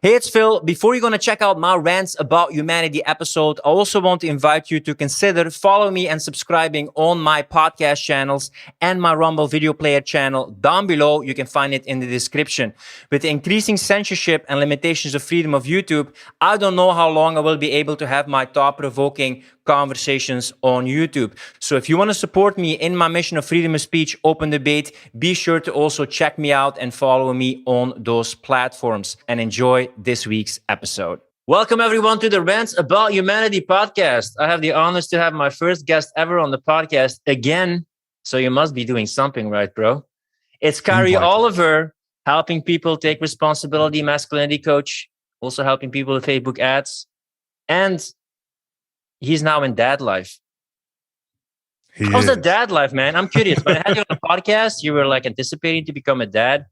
Hey, it's Phil. Before you're going to check out my Rants About Humanity episode, I also want to invite you to consider following me and subscribing on my podcast channels and my Rumble video player channel down below. You can find it in the description. With the increasing censorship and limitations of freedom of YouTube, I don't know how long I will be able to have my thought-provoking conversations on YouTube. So if you want to support me in my mission of freedom of speech, open debate, be sure to also check me out and follow me on those platforms, and enjoy this week's episode. Welcome everyone to the Rants About Humanity podcast. I have the honors to have my first guest ever on the podcast again. So you must be doing something right, bro. It's 𝗨𝗨𝗕𝗏, helping people take responsibility, masculinity coach, also helping people with Facebook ads. And he's now in dad life. How's the dad life, man? I'm curious. When I had you on the podcast, you were like anticipating to become a dad.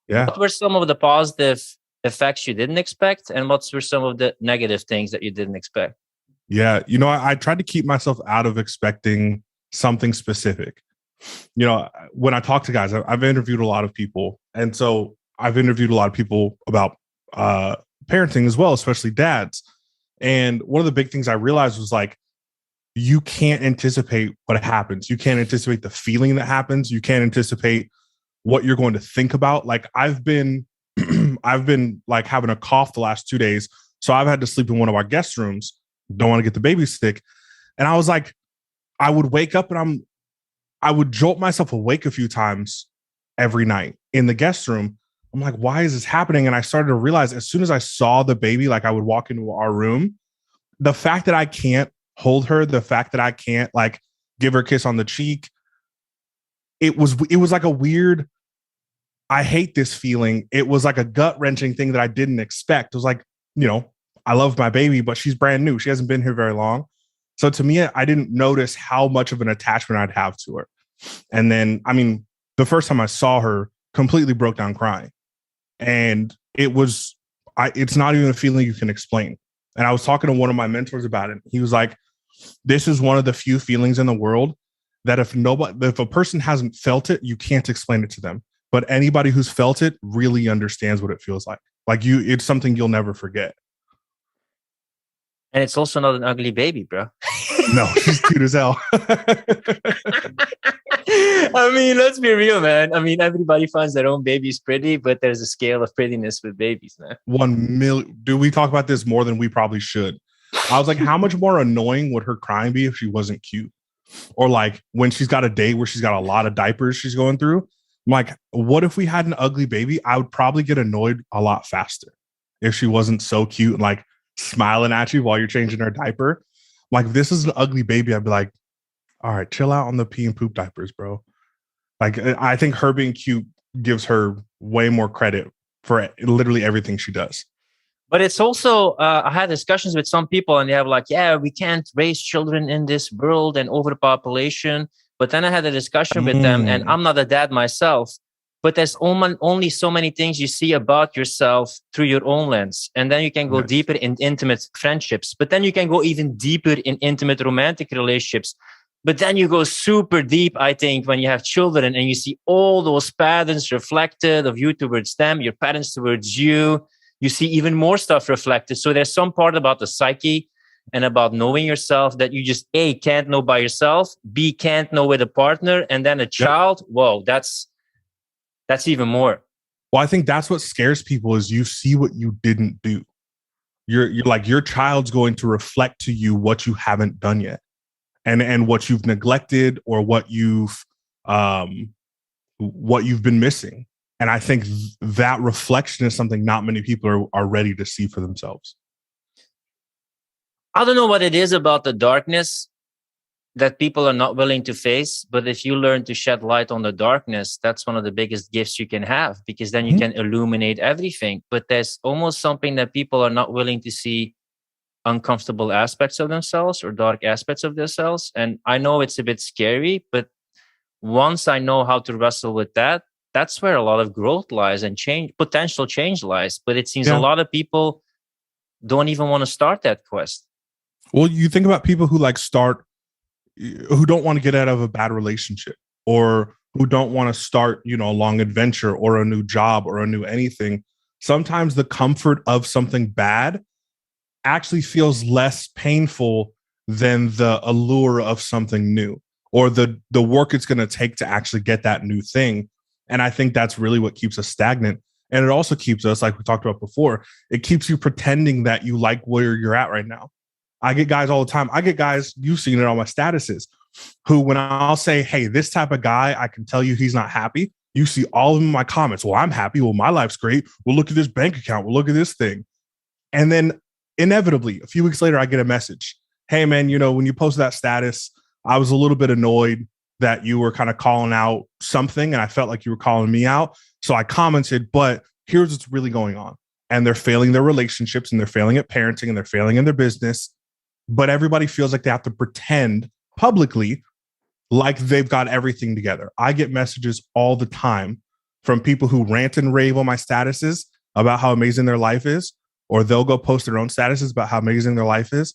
Yeah. What were some of the positive effects you didn't expect? And what were some of the negative things that you didn't expect? Yeah. You know, I tried to keep myself out of expecting something specific. You know, when I talk to guys, I've interviewed a lot of people. And so I've interviewed a lot of people about parenting as well, especially dads. And one of the big things I realized was like, you can't anticipate what happens. You can't anticipate the feeling that happens. You can't anticipate what you're going to think about. Like I've been like having a cough the last 2 days. So I've had to sleep in one of our guest rooms. Don't want to get the baby sick. And I was like, I would wake up and I would jolt myself awake a few times every night in the guest room. I'm like, why is this happening? And I started to realize as soon as I saw the baby, like I would walk into our room, the fact that I can't hold her, the fact that I can't like give her a kiss on the cheek, it was like a weird, I hate this feeling. It was like a gut wrenching thing that I didn't expect. It was like, you know, I love my baby, but she's brand new. She hasn't been here very long. So to me, I didn't notice how much of an attachment I'd have to her. And then, I mean, the first time I saw her, completely broke down crying. And it's not even a feeling you can explain. And I was talking to one of my mentors about it. He was like, this is one of the few feelings in the world that if a person hasn't felt it, you can't explain it to them. But anybody who's felt it really understands what it feels like. It's something you'll never forget. And it's also not an ugly baby, bro. No, she's cute as hell. I mean, let's be real, man. I mean, everybody finds their own babies pretty, but there's a scale of prettiness with babies, man. 1 million. Do we talk about this more than we probably should? I was like, how much more annoying would her crying be if she wasn't cute? Or like when she's got a day where she's got a lot of diapers she's going through. I'm like, what if we had an ugly baby? I would probably get annoyed a lot faster if she wasn't so cute and like smiling at you while you're changing her diaper. Like, if this is an ugly baby, I'd be like, all right, chill out on the pee and poop diapers, bro. Like, I think her being cute gives her way more credit for literally everything she does. But it's also, I had discussions with some people and they have like, yeah, we can't raise children in this world and overpopulation. But then I had a discussion with them, and I'm not a dad myself, but there's only so many things you see about yourself through your own lens. And then you can go deeper in intimate friendships, but then you can go even deeper in intimate romantic relationships. But then you go super deep, I think, when you have children and you see all those patterns reflected of you towards them, your parents towards you. You see even more stuff reflected. So there's some part about the psyche and about knowing yourself that you just, A, can't know by yourself, B, can't know with a partner, and then a child. Whoa, that's even more. Well, I think that's what scares people is you see what you didn't do. You're like, your child's going to reflect to you what you haven't done yet. And what you've neglected or what you've been missing. And I think that reflection is something not many people are ready to see for themselves. I don't know what it is about the darkness that people are not willing to face. But if you learn to shed light on the darkness, that's one of the biggest gifts you can have, because then you can illuminate everything. But there's almost something that people are not willing to see, uncomfortable aspects of themselves or dark aspects of themselves. And I know it's a bit scary, but once I know how to wrestle with that, that's where a lot of growth lies and potential change lies. But it seems a lot of people don't even want to start that quest. Well, you think about people who who don't want to get out of a bad relationship, or who don't want to start, a long adventure or a new job or a new anything. sometimes the comfort of something bad actually feels less painful than the allure of something new, or the work it's going to take to actually get that new thing. And I think that's really what keeps us stagnant. And it also keeps us, like we talked about before, it keeps you pretending that you like where you're at right now. I get guys all the time. I get guys, you've seen it on my statuses, who when I'll say, hey, this type of guy, I can tell you he's not happy. You see all of them in my comments. Well, I'm happy. Well, my life's great. Well, look at this bank account. Well, look at this thing. And then inevitably, a few weeks later, I get a message. Hey, man, you know, when you posted that status, I was a little bit annoyed that you were kind of calling out something, and I felt like you were calling me out. So I commented, but here's what's really going on. And they're failing their relationships, and they're failing at parenting, and they're failing in their business. But everybody feels like they have to pretend publicly like they've got everything together. I get messages all the time from people who rant and rave on my statuses about how amazing their life is, or they'll go post their own statuses about how amazing their life is.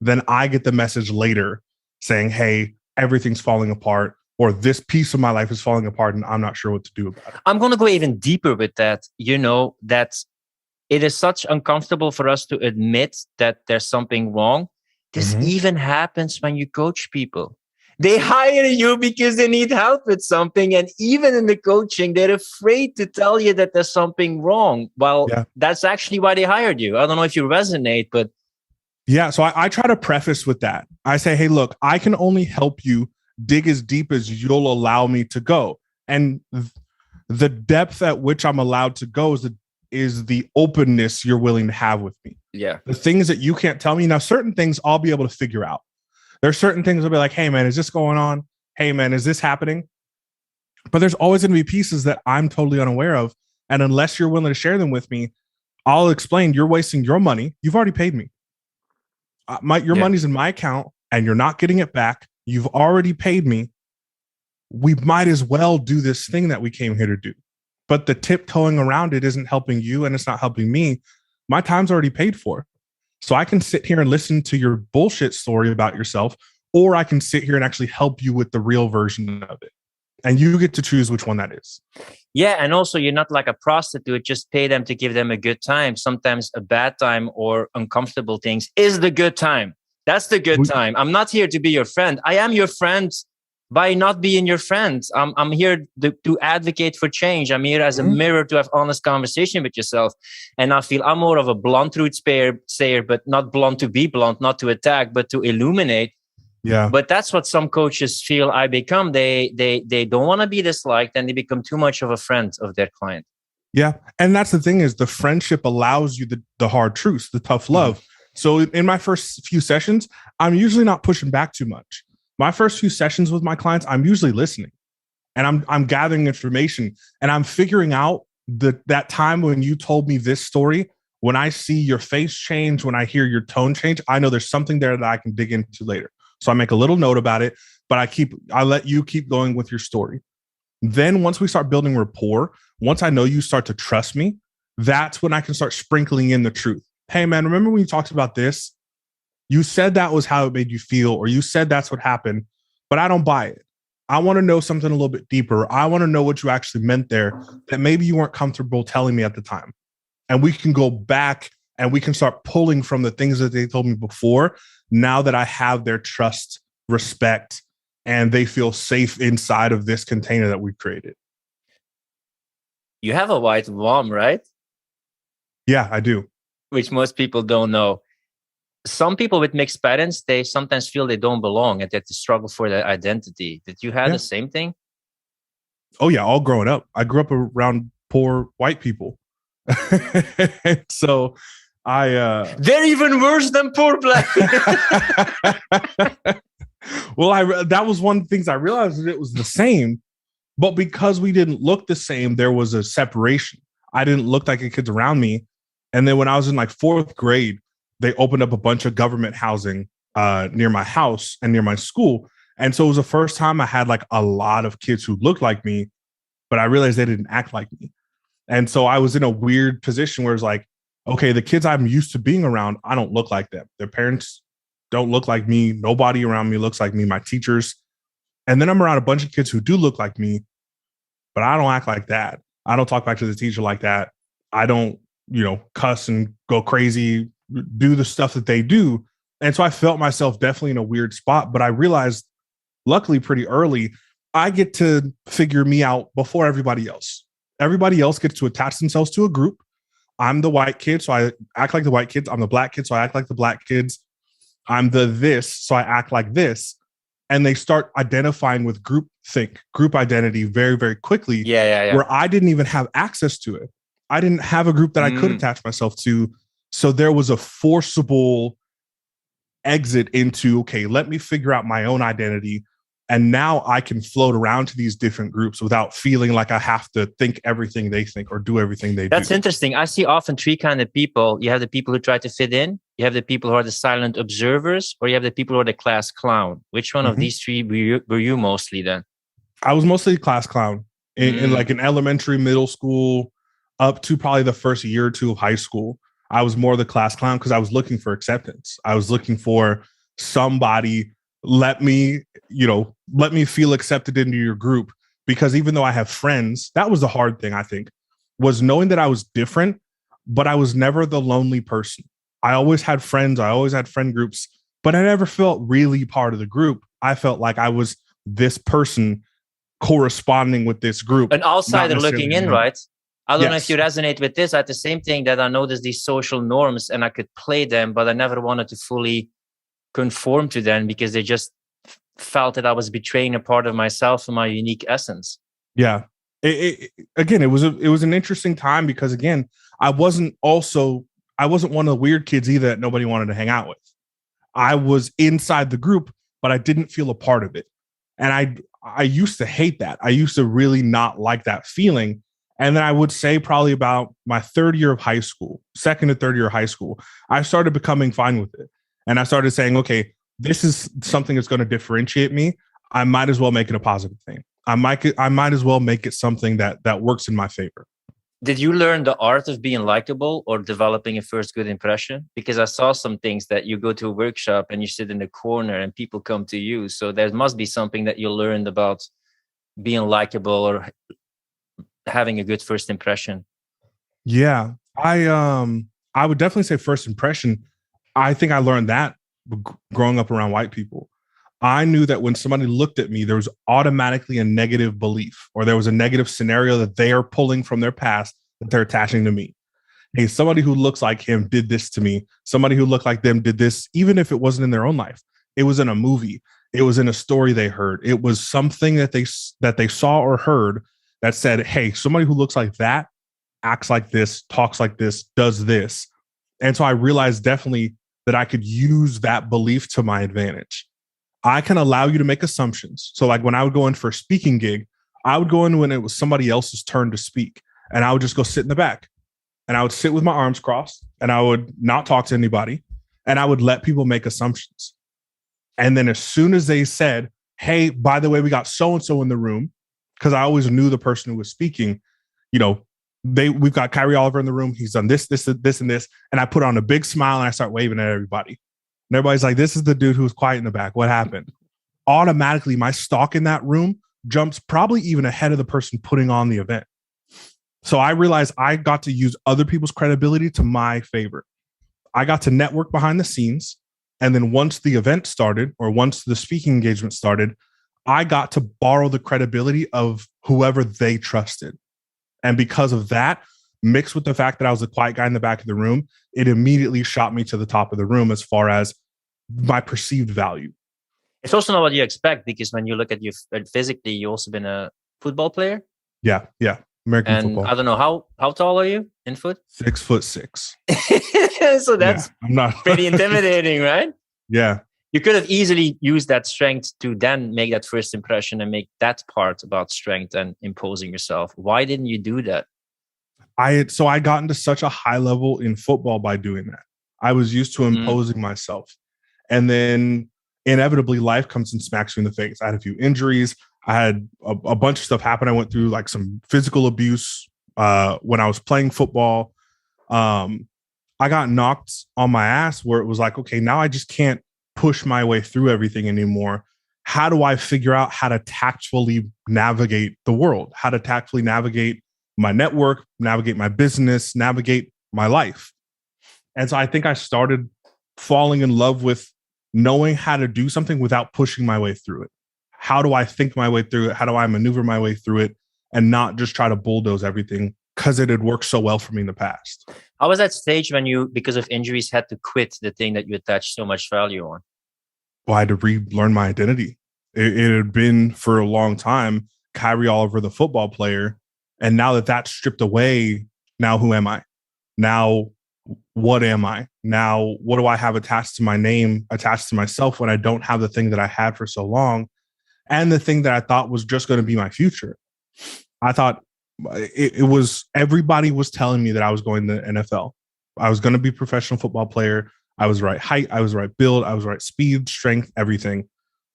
Then I get the message later saying, hey, everything's falling apart, or this piece of my life is falling apart and I'm not sure what to do about it. I'm going to go even deeper with that. You know, that it is such uncomfortable for us to admit that there's something wrong. This even happens when you coach people. They hire you because they need help with something. And even in the coaching, they're afraid to tell you that there's something wrong. Well, that's actually why they hired you. I don't know if you resonate, but. Yeah, so I try to preface with that. I say, hey, look, I can only help you dig as deep as you'll allow me to go. And the depth at which I'm allowed to go is the openness you're willing to have with me. Yeah. The things that you can't tell me. Now, certain things I'll be able to figure out. There's certain things I'll be like, hey, man, is this going on? Hey, man, is this happening? But there's always going to be pieces that I'm totally unaware of. And unless you're willing to share them with me, I'll explain you're wasting your money. You've already paid me. Your money's in my account and you're not getting it back. You've already paid me. We might as well do this thing that we came here to do. But the tiptoeing around it isn't helping you and it's not helping me. My time's already paid for. So I can sit here and listen to your bullshit story about yourself, or I can sit here and actually help you with the real version of it. And you get to choose which one that is. Yeah. And also, you're not like a prostitute. Just pay them to give them a good time. Sometimes a bad time or uncomfortable things is the good time. That's the good time. I'm not here to be your friend. I am your friend by not being your friend. I'm here to advocate for change. I'm here as a mirror to have honest conversation with yourself. And I feel I'm more of a blunt truth sayer, but not blunt to be blunt, not to attack, but to illuminate. Yeah. But that's what some coaches feel I become. They don't want to be disliked, and they become too much of a friend of their client. Yeah. And that's the thing, is the friendship allows you the hard truths, the tough love. So in my first few sessions, I'm usually not pushing back too much. My first few sessions with my clients, I'm usually listening, and I'm gathering information, and I'm figuring out that time when you told me this story. When I see your face change, when I hear your tone change, I know there's something there that I can dig into later. So I make a little note about it, but I let you keep going with your story. Then once we start building rapport, once I know you start to trust me, that's when I can start sprinkling in the truth. Hey, man, remember when you talked about this? You said that was how it made you feel, or you said that's what happened, but I don't buy it. I want to know something a little bit deeper. I want to know what you actually meant there that maybe you weren't comfortable telling me at the time. And we can go back and we can start pulling from the things that they told me before. Now that I have their trust, respect, and they feel safe inside of this container that we've created. You have a white mom, right? Yeah, I do. Which most people don't know. Some people with mixed parents, they sometimes feel they don't belong and they have to struggle for their identity. Did you have the same thing? Oh, yeah. All growing up. I grew up around poor white people. So they're even worse than poor black people. Well, that was one of the things I realized, that it was the same, but because we didn't look the same, there was a separation. I didn't look like the kids around me. And then when I was in like 4th grade, they opened up a bunch of government housing near my house and near my school. And so it was the first time I had like a lot of kids who looked like me, but I realized they didn't act like me. And so I was in a weird position where it's like, okay, the kids I'm used to being around, I don't look like them. Their parents don't look like me. Nobody around me looks like me, my teachers. And then I'm around a bunch of kids who do look like me, but I don't act like that. I don't talk back to the teacher like that. I don't cuss and go crazy, do the stuff that they do. And so I felt myself definitely in a weird spot, but I realized, luckily pretty early, I get to figure me out before everybody else. Everybody else gets to attach themselves to a group. I'm the white kid, so I act like the white kids. I'm the black kid, so I act like the black kids. I'm the this, so I act like this. And they start identifying with group identity very, very quickly. Yeah. Where I didn't even have access to it. I didn't have a group that I could attach myself to. So there was a forcible exit into, okay, let me figure out my own identity. And now I can float around to these different groups without feeling like I have to think everything they think or do everything they do. That's interesting. I see often three kind of people. You have the people who try to fit in. You have the people who are the silent observers, or you have the people who are the class clown. Which one of these three were you mostly then? I was mostly class clown in like in elementary, middle school, up to probably the first year or two of high school. I was more the class clown because I was looking for acceptance. I was looking for somebody, let me feel accepted into your group. Because even though I have friends, that was the hard thing, I think, was knowing that I was different, but I was never the lonely person. I always had friends. I always had friend groups, but I never felt really part of the group. I felt like I was this person corresponding with this group. An outsider looking in, right? I don't know if Yes. you resonate with this. I had the same thing, that I noticed these social norms and I could play them, but I never wanted to fully conform to them because they just felt that I was betraying a part of myself and my unique essence. Yeah. Again, it was an interesting time because, again, I wasn't one of the weird kids either that nobody wanted to hang out with. I was inside the group, but I didn't feel a part of it. And I used to hate that. I used to really not like that feeling. And then I would say probably about my third year of high school, second to third year of high school, I started becoming fine with it. And I started saying, okay, this is something that's going to differentiate me. I might as well make it a positive thing. I might as well make it something that works in my favor. Did you learn the art of being likable or developing a first good impression? Because I saw some things that you go to a workshop and you sit in the corner and people come to you. So there must be something that you learned about being likable or having a good first impression. Yeah, I would definitely say first impression. I think I learned that growing up around white people. I knew that when somebody looked at me, there was automatically a negative belief, or there was a negative scenario that they are pulling from their past that they're attaching to me. Hey, somebody who looks like him did this to me. Somebody who looked like them did this, even if it wasn't in their own life. It was in a movie. It was in a story they heard. It was something that they saw or heard that said, hey, somebody who looks like that acts like this, talks like this, does this. And so I realized definitely that I could use that belief to my advantage. I can allow you to make assumptions. So like when I would go in for a speaking gig, I would go in when it was somebody else's turn to speak. And I would just go sit in the back. And I would sit with my arms crossed and I would not talk to anybody. And I would let people make assumptions. And then as soon as they said, hey, by the way, we got so-and-so in the room, because I always knew the person who was speaking, we've got 𝗫𝗏𝗏𝗏 in the room. He's done this, and this. And I put on a big smile and I start waving at everybody. And everybody's like, this is the dude who was quiet in the back. What happened? Automatically, my stock in that room jumps probably even ahead of the person putting on the event. So I realized I got to use other people's credibility to my favor. I got to network behind the scenes. And then once the event started, or once the speaking engagement started, I got to borrow the credibility of whoever they trusted. And because of that, mixed with the fact that I was the quiet guy in the back of the room, it immediately shot me to the top of the room as far as my perceived value. It's also not what you expect, because when you look at you physically, you've also been a football player. Yeah. American football. I don't know, how tall are you in foot? 6'6". So that's I'm not pretty intimidating, right? Yeah. You could have easily used that strength to then make that first impression and make that part about strength and imposing yourself. Why didn't you do that? I got into such a high level in football by doing that. I was used to imposing myself. And then inevitably life comes and smacks you in the face. I had a few injuries. I had a bunch of stuff happen. I went through like some physical abuse when I was playing football. I got knocked on my ass where it was like, okay, now I just can't push my way through everything anymore. How do I figure out how to tactfully navigate the world? How to tactfully navigate my network, navigate my business, navigate my life. And so I think I started falling in love with knowing how to do something without pushing my way through it. How do I think my way through it? How do I maneuver my way through it and not just try to bulldoze everything because it had worked so well for me in the past? How was that stage when you, because of injuries, had to quit the thing that you attached so much value on? Well, I had to relearn my identity. It had been for a long time 𝗫𝗏𝗧𝗏, the football player. And now that that's stripped away, now who am I? Now, what am I? Now, what do I have attached to my name, attached to myself when I don't have the thing that I had for so long? And the thing that I thought was just going to be my future. I thought it was, everybody was telling me that I was going to the NFL. I was going to be a professional football player. I was the right height. I was the right build. I was the right speed, strength, everything.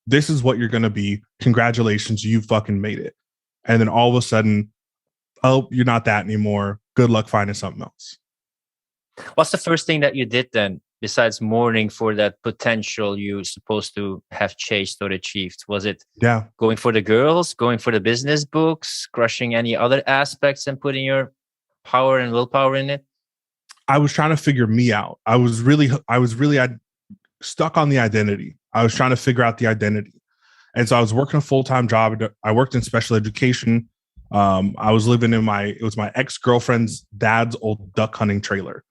This is what you're going to be. Congratulations. You fucking made it. And then all of a sudden, oh, you're not that anymore. Good luck finding something else. What's the first thing that you did then, besides mourning for that potential you supposed to have chased or achieved? Was it going for the girls, going for the business books, crushing any other aspects and putting your power and willpower in it? I was trying to figure me out. I was really stuck on the identity. I was trying to figure out the identity. And so I was working a full-time job. I worked in special education. I was living in it was my ex-girlfriend's dad's old duck hunting trailer.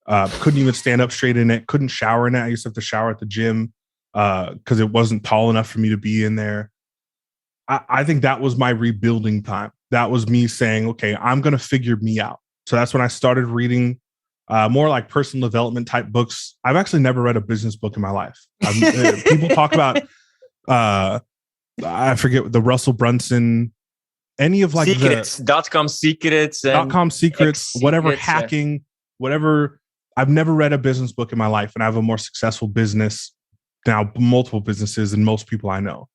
Couldn't even stand up straight in it. Couldn't shower in it. I used to have to shower at the gym because it wasn't tall enough for me to be in there. I think that was my rebuilding time. That was me saying, okay, I'm going to figure me out. So that's when I started reading more like personal development type books. I've actually never read a business book in my life. People talk about, I forget, the Russell Brunson, any of like secrets, .com secrets, .com secrets, whatever, hacking, whatever. I've never read a business book in my life, and I have a more successful business now, multiple businesses than most people I know.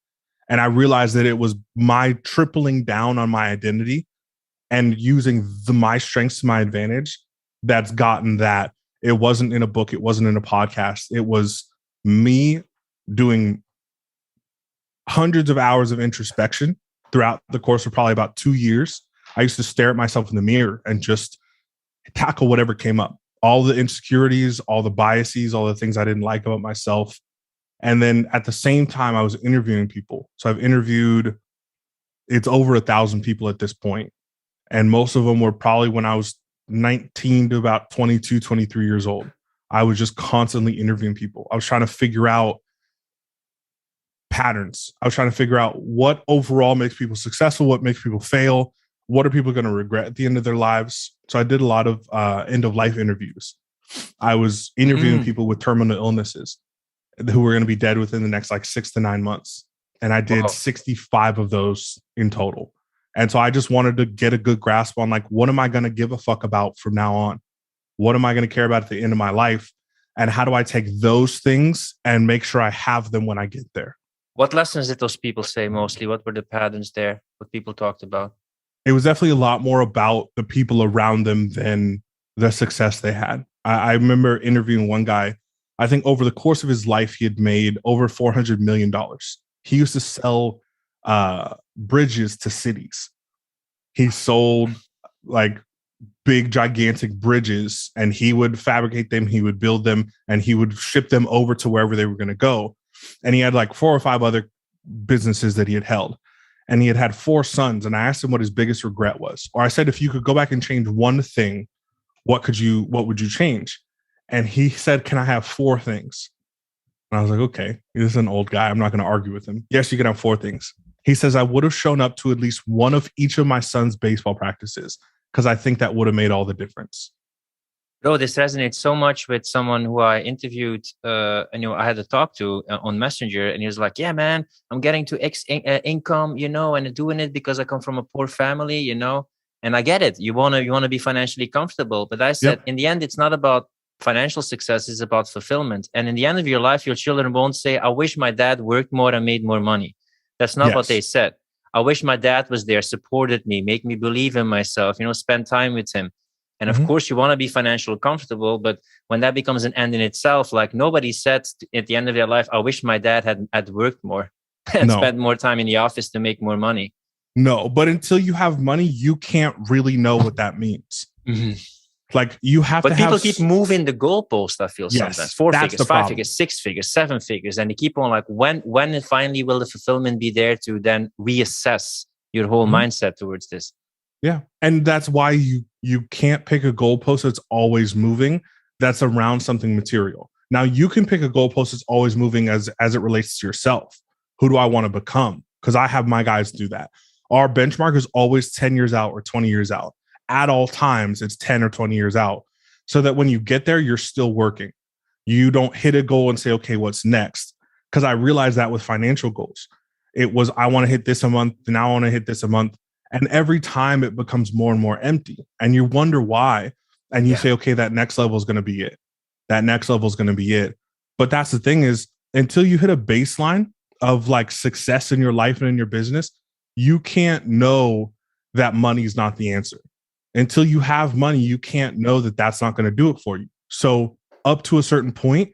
And I realized that it was my tripling down on my identity and using my strengths to my advantage that's gotten that. It wasn't in a book. It wasn't in a podcast. It was me doing hundreds of hours of introspection throughout the course of probably about 2 years. I used to stare at myself in the mirror and just tackle whatever came up. All the insecurities, all the biases, all the things I didn't like about myself. And then at the same time, I was interviewing people. So I've interviewed, it's over 1,000 people at this point. And most of them were probably when I was 19 to about 22, 23 years old. I was just constantly interviewing people. I was trying to figure out patterns. I was trying to figure out what overall makes people successful, what makes people fail, what are people going to regret at the end of their lives. So I did a lot of end of life interviews. I was interviewing people with terminal illnesses who were going to be dead within the next like 6 to 9 months. And I did 65 of those in total. And so I just wanted to get a good grasp on like, what am I going to give a fuck about from now on? What am I going to care about at the end of my life? And how do I take those things and make sure I have them when I get there? What lessons did those people say mostly? What were the patterns there? What people talked about? It was definitely a lot more about the people around them than the success they had. I remember interviewing one guy. I think over the course of his life, he had made over $400 million. He used to sell bridges to cities. He sold like big, gigantic bridges, and he would fabricate them. He would build them, and he would ship them over to wherever they were going to go. And he had like 4 or 5 other businesses that he had held. And he had 4 sons. And I asked him what his biggest regret was. Or I said, if you could go back and change one thing, what would you change? And he said, can I have 4 things? And I was like, okay, this is an old guy. I'm not going to argue with him. Yes, you can have 4 things. He says, I would have shown up to at least one of each of my son's baseball practices because I think that would have made all the difference. Bro, this resonates so much with someone who I interviewed, and I had to talk to on Messenger, and he was like, yeah, man, I'm getting to X income, and doing it because I come from a poor family, and I get it. You want to be financially comfortable. But I said, in the end, it's not about financial success, it's about fulfillment. And in the end of your life, your children won't say, I wish my dad worked more and made more money. That's not what they said. I wish my dad was there, supported me, make me believe in myself, spend time with him. And of course, you want to be financially comfortable. But when that becomes an end in itself, like nobody said at the end of their life, I wish my dad had worked more and spent more time in the office to make more money. No, but until you have money, you can't really know what that means. Like you have but to people have, keep moving the goalpost, I feel yes, sometimes. 4 that's figures, the 5 problem. figures, 6 figures, 7 figures. And they keep on like, when finally will the fulfillment be there to then reassess your whole mindset towards this? Yeah. And that's why you can't pick a goalpost that's always moving, that's around something material. Now you can pick a goalpost that's always moving as it relates to yourself. Who do I want to become? Because I have my guys do that. Our benchmark is always 10 years out or 20 years out. At all times, it's 10 or 20 years out. So that when you get there, you're still working. You don't hit a goal and say, okay, what's next? Because I realized that with financial goals. It was, I want to hit this a month, now I want to hit this a month. And every time it becomes more and more empty. And you wonder why. And you say, okay, that next level is going to be it. That next level is going to be it. But that's the thing is, until you hit a baseline of like success in your life and in your business, you can't know that money is not the answer. Until you have money, you can't know that that's not going to do it for you. So up to a certain point,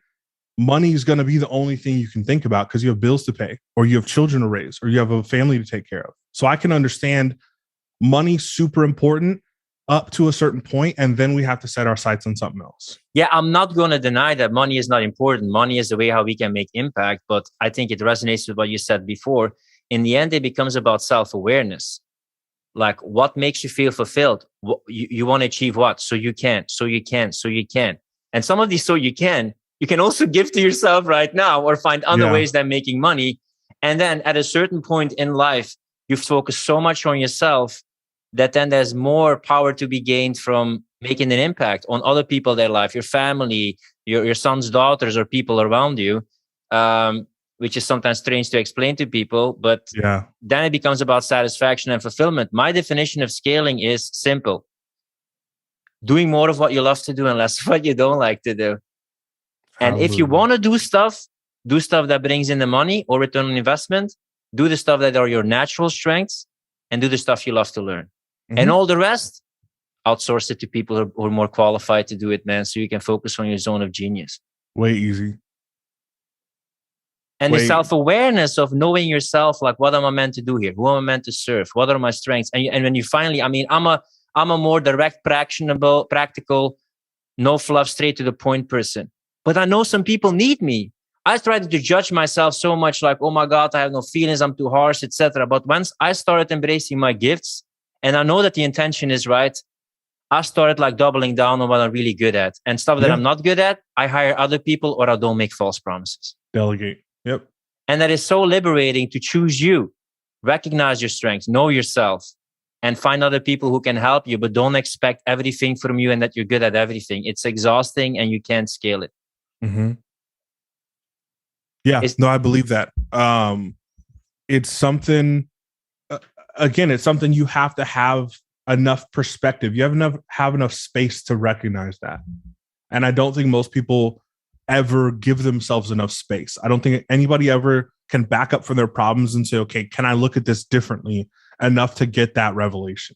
money is going to be the only thing you can think about because you have bills to pay, or you have children to raise, or you have a family to take care of. So I can understand money super important up to a certain point, and then we have to set our sights on something else. Yeah, I'm not going to deny that money is not important. Money is the way how we can make impact, but I think it resonates with what you said before. In the end, it becomes about self-awareness. Like, what makes you feel fulfilled? You want to achieve what? So you can. And some of these so you can also give to yourself right now, or find other ways than making money. And then at a certain point in life, you focus so much on yourself that then there's more power to be gained from making an impact on other people, their life, your family, your son's daughters, or people around you, which is sometimes strange to explain to people. But then it becomes about satisfaction and fulfillment. My definition of scaling is simple: doing more of what you love to do and less of what you don't like to do. And if you want to do stuff that brings in the money or return on investment. Do the stuff that are your natural strengths, and do the stuff you love to learn. And all the rest, outsource it to people who are more qualified to do it, man, so you can focus on your zone of genius. Way easy. And the self-awareness of knowing yourself, like, what am I meant to do here? Who am I meant to serve? What are my strengths? And when you finally, I mean, I'm a more direct, practical, no fluff, straight to the point person. But I know some people need me. I tried to judge myself so much, like, oh my God, I have no feelings, I'm too harsh, etc. But once I started embracing my gifts, and I know that the intention is right, I started like doubling down on what I'm really good at. And stuff that I'm not good at, I hire other people, or I don't make false promises. Delegate. Yep. And that is so liberating to choose you, recognize your strengths, know yourself, and find other people who can help you, but don't expect everything from you and that you're good at everything. It's exhausting and you can't scale it. Yeah, no, I believe that. It's something, again, it's something you have to have enough perspective. You have enough space to recognize that. And I don't think most people ever give themselves enough space. I don't think anybody ever can back up from their problems and say, okay, can I look at this differently enough to get that revelation?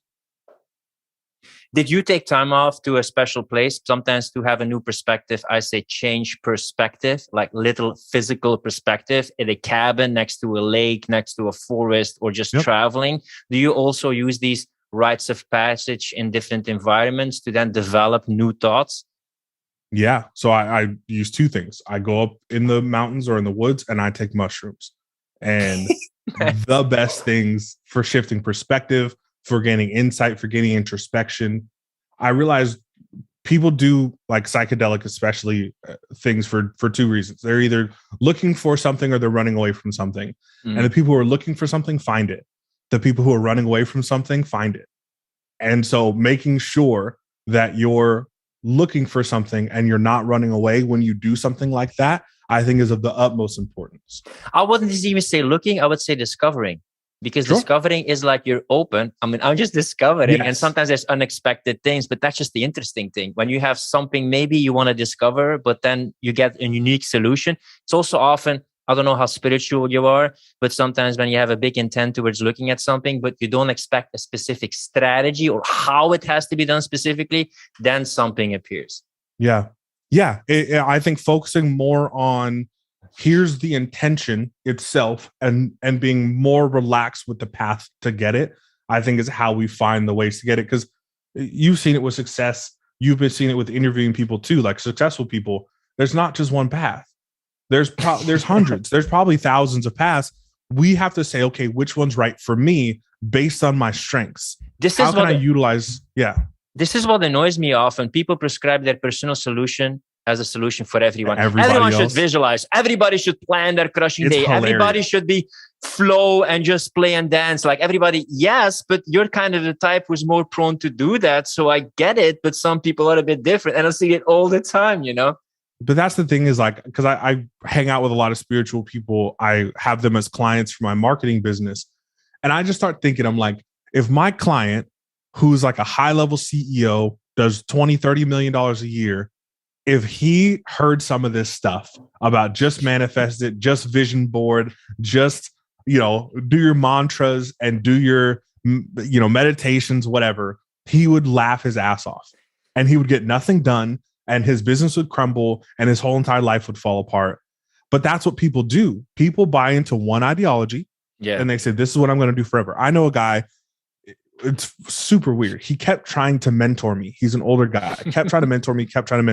Did you take time off to a special place sometimes to have a new perspective? I say change perspective, like little physical perspective, in a cabin next to a lake, next to a forest, or just traveling. Do you also use these rites of passage in different environments to then develop new thoughts? Yeah. So I use two things. I go up in the mountains or in the woods and I take mushrooms. And the best things for shifting perspective, for gaining insight, for gaining introspection. I realized people do like psychedelic, especially things for two reasons. They're either looking for something or they're running away from something. And the people who are looking for something find it. The people who are running away from something find it. And so making sure that you're looking for something and you're not running away when you do something like that, I think is of the utmost importance. I wouldn't even say looking, I would say discovering. Because discovering is like you're open. I mean, I'm just discovering. And sometimes there's unexpected things, but that's just the interesting thing. When you have something maybe you want to discover, but then you get a unique solution. It's also often, I don't know how spiritual you are, but sometimes when you have a big intent towards looking at something, but you don't expect a specific strategy or how it has to be done specifically, then something appears. Yeah. Yeah. I think focusing more on here's the intention itself and being more relaxed with the path to get it, I think is how we find the ways to get it. Because you've seen it with success. you've been seeing it with interviewing people too, like successful people. There's not just one path. There's hundreds. There's probably thousands of paths. We have to say, okay, which one's right for me based on my strengths? How can I utilize? Yeah. This is what annoys me often. People prescribe their personal solution as a solution for everyone. Everyone should visualize. Everybody should plan their crushing day. Hilarious. Everybody should be flow and just play and dance. Like everybody, yes, but you're kind of the type who's more prone to do that. So I get it, but some people are a bit different. And I see it all the time, you know? But that's the thing is like, because I hang out with a lot of spiritual people. I have them as clients for my marketing business. And I just start thinking, I'm like, if my client, who's like a high-level CEO, does $20-30 million a year, if he heard some of this stuff about just manifest it, just vision board, just, do your mantras and do your, meditations, whatever, he would laugh his ass off and he would get nothing done and his business would crumble and his whole entire life would fall apart. But that's what people do. People buy into one ideology and they say, this is what I'm going to do forever. I know a guy, it's super weird. He kept trying to mentor me. He's an older guy. Kept trying to mentor me, kept trying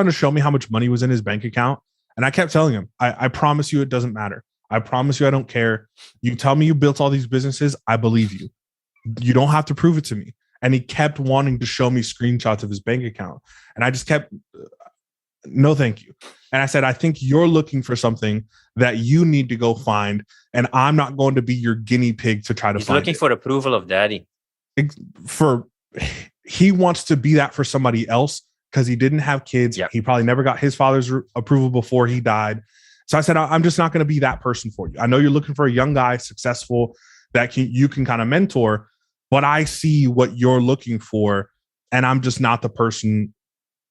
to show me how much money was in his bank account. And I kept telling him, I promise you it doesn't matter. I promise you I don't care. You tell me you built all these businesses, I believe you. You don't have to prove it to me. And he kept wanting to show me screenshots of his bank account. And I just kept, no, thank you. And I said, I think you're looking for something that you need to go find. And I'm not going to be your guinea pig to try to find it. He's looking for approval of daddy. He wants to be that for somebody else because he didn't have kids. Yep. He probably never got his father's approval before he died. So I said, I'm just not going to be that person for you. I know you're looking for a young guy, successful, that you can kind of mentor, but I see what you're looking for. And I'm just not the person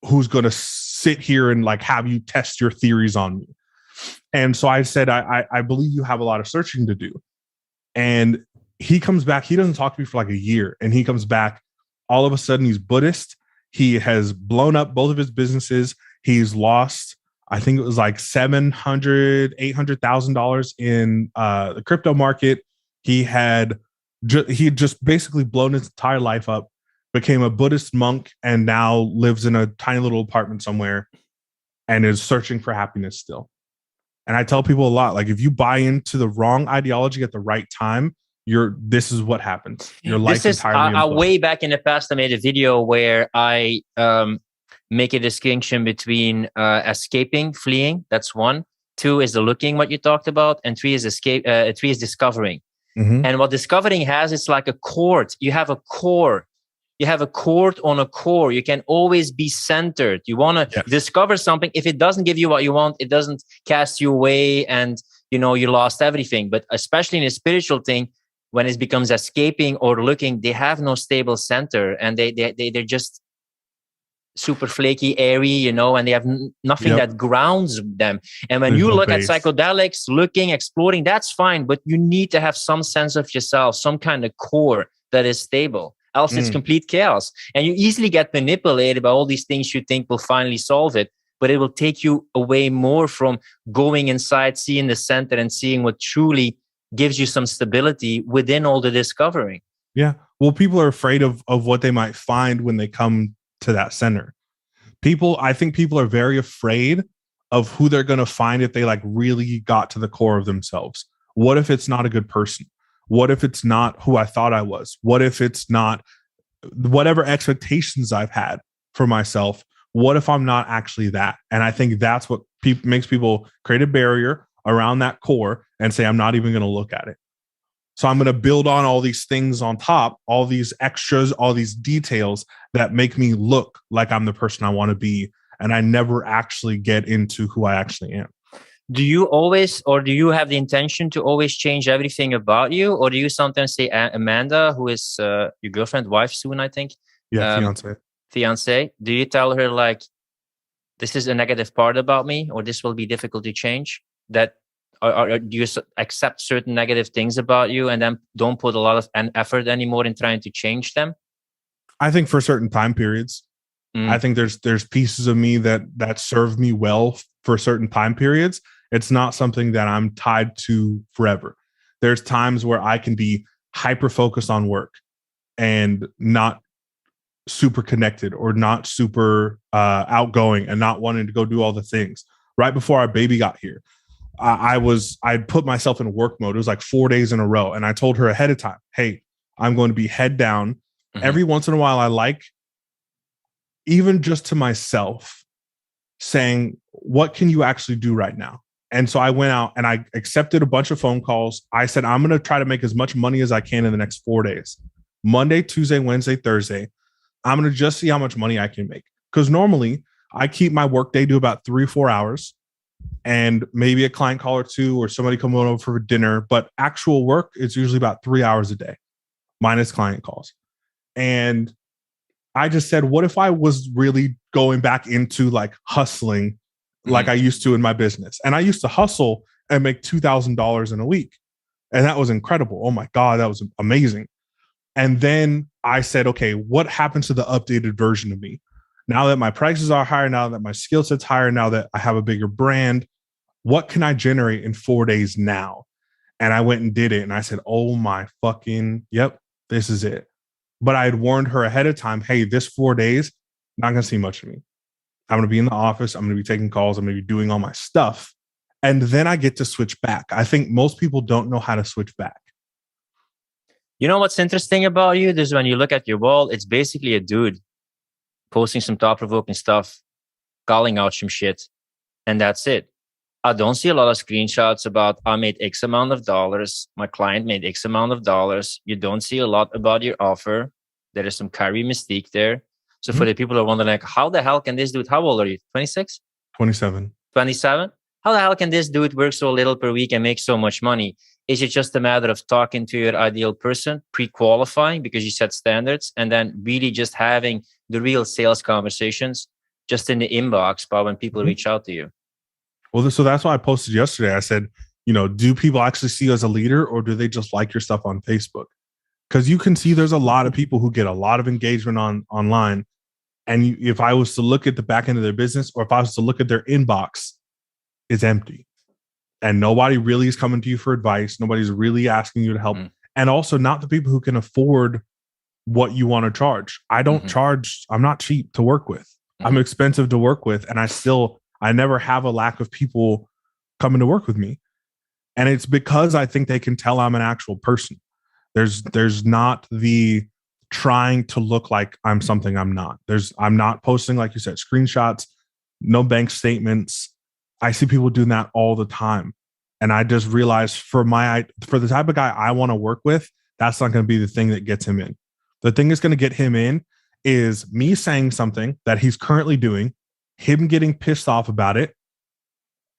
who's going to sit here and like have you test your theories on me. And so I said, I believe you have a lot of searching to do. And he comes back. He doesn't talk to me for like a year. And he comes back. All of a sudden, he's Buddhist. He has blown up both of his businesses. He's lost, I think it was like $700,000, $800,000 in the crypto market. He had just basically blown his entire life up, became a Buddhist monk, and now lives in a tiny little apartment somewhere and is searching for happiness still. And I tell people a lot, like if you buy into the wrong ideology at the right time, this is what happens. Your life is entirely way back in the past, I made a video where I make a distinction between escaping, fleeing. That's one. 2 is the looking, what you talked about, and 3 is escape. 3 is discovering. Mm-hmm. And what discovering has, it's like a cord. You have a core. You have a cord on a core. You can always be centered. You want to discover something. If it doesn't give you what you want, it doesn't cast you away and, you lost everything. But especially in a spiritual thing, when it becomes escaping or looking, they have no stable center and they're just super flaky, airy, and they have nothing that grounds them. And when you look at psychedelics, looking, exploring, that's fine. But you need to have some sense of yourself, some kind of core that is stable. Else it's complete chaos. And you easily get manipulated by all these things you think will finally solve it. But it will take you away more from going inside, seeing the center and seeing what truly gives you some stability within all the discovering. Yeah. Well, people are afraid of what they might find when they come to that center. I think people are very afraid of who they're going to find if they like really got to the core of themselves. What if it's not a good person? What if it's not who I thought I was? What if it's not whatever expectations I've had for myself? What if I'm not actually that? And I think that's what makes people create a barrier around that core and say, I'm not even going to look at it. So I'm going to build on all these things on top, all these extras, all these details that make me look like I'm the person I want to be. And I never actually get into who I actually am. Do you always, or do you have the intention to always change everything about you? Or do you sometimes say, Amanda, who is your girlfriend, wife soon, I think? Yeah, fiancé. Do you tell her like, this is a negative part about me, or this will be difficult to change? Or do you accept certain negative things about you and then don't put a lot of effort anymore in trying to change them? I think for certain time periods, I think there's pieces of me that serve me well for certain time periods. It's not something that I'm tied to forever. There's times where I can be hyper focused on work and not super connected or not super outgoing and not wanting to go do all the things. Right before our baby got here, I'd put myself in work mode. It was like 4 days in a row. And I told her ahead of time, hey, I'm going to be head down. Every once in a while, I like, even just to myself, saying, what can you actually do right now? And so I went out and I accepted a bunch of phone calls. I said, I'm going to try to make as much money as I can in the next 4 days. Monday, Tuesday, Wednesday, Thursday. I'm going to just see how much money I can make. Because normally I keep my work day to about 3 or 4 hours and maybe a client call or two or somebody coming over for dinner. But actual work is usually about 3 hours a day minus client calls. And I just said, what if I was really going back into like hustling like I used to in my business? And I used to hustle and make $2,000 in a week. And that was incredible. Oh my God, that was amazing. And then I said, okay, what happens to the updated version of me? Now that my prices are higher, now that my skill set's higher, now that I have a bigger brand, what can I generate in 4 days now? And I went and did it. And I said, oh my fucking, yep, this is it. But I had warned her ahead of time, hey, this 4 days, not going to see much of me. I'm going to be in the office. I'm going to be taking calls. I'm going to be doing all my stuff. And then I get to switch back. I think most people don't know how to switch back. You know what's interesting about you? Is when you look at your wall, it's basically a dude posting some thought-provoking stuff, calling out some shit, and that's it. I don't see a lot of screenshots about I made X amount of dollars, my client made X amount of dollars. You don't see a lot about your offer. There is some ཀəրવી mystique there. So for the people that are wondering, like, how the hell can this dude, how old are you? 26? 27. 27? How the hell can this dude work so little per week and make so much money? Is it just a matter of talking to your ideal person, pre-qualifying because you set standards, and then really just having the real sales conversations just in the inbox but when people reach out to you? Well, so that's why I posted yesterday. I said, you know, do people actually see you as a leader or do they just like your stuff on Facebook? Because you can see there's a lot of people who get a lot of engagement online. And if I was to look at the back end of their business, or if I was to look at their inbox, it's empty. And nobody really is coming to you for advice. Nobody's really asking you to help. And also not the people who can afford what you want to charge. I don't charge. I'm not cheap to work with. I'm expensive to work with. And I never have a lack of people coming to work with me. And it's because I think they can tell I'm an actual person. There's not the trying to look like I'm something I'm not. I'm not posting, like you said, screenshots, no bank statements. I see people doing that all the time. And I just realized for the type of guy I want to work with, that's not going to be the thing that gets him in. The thing that's going to get him in is me saying something that he's currently doing, him getting pissed off about it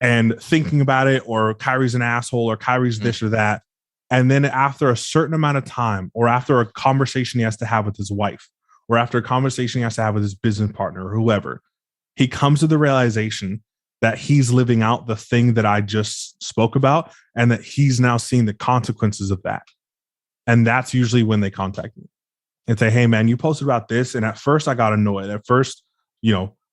and thinking about it, or Kyrie's an asshole, or Kyrie's this or that. And then after a certain amount of time, or after a conversation he has to have with his wife, or after a conversation he has to have with his business partner or whoever, he comes to the realization that he's living out the thing that I just spoke about, and that he's now seeing the consequences of that. And that's usually when they contact me and say, hey man, you posted about this. And at first I got annoyed. At first,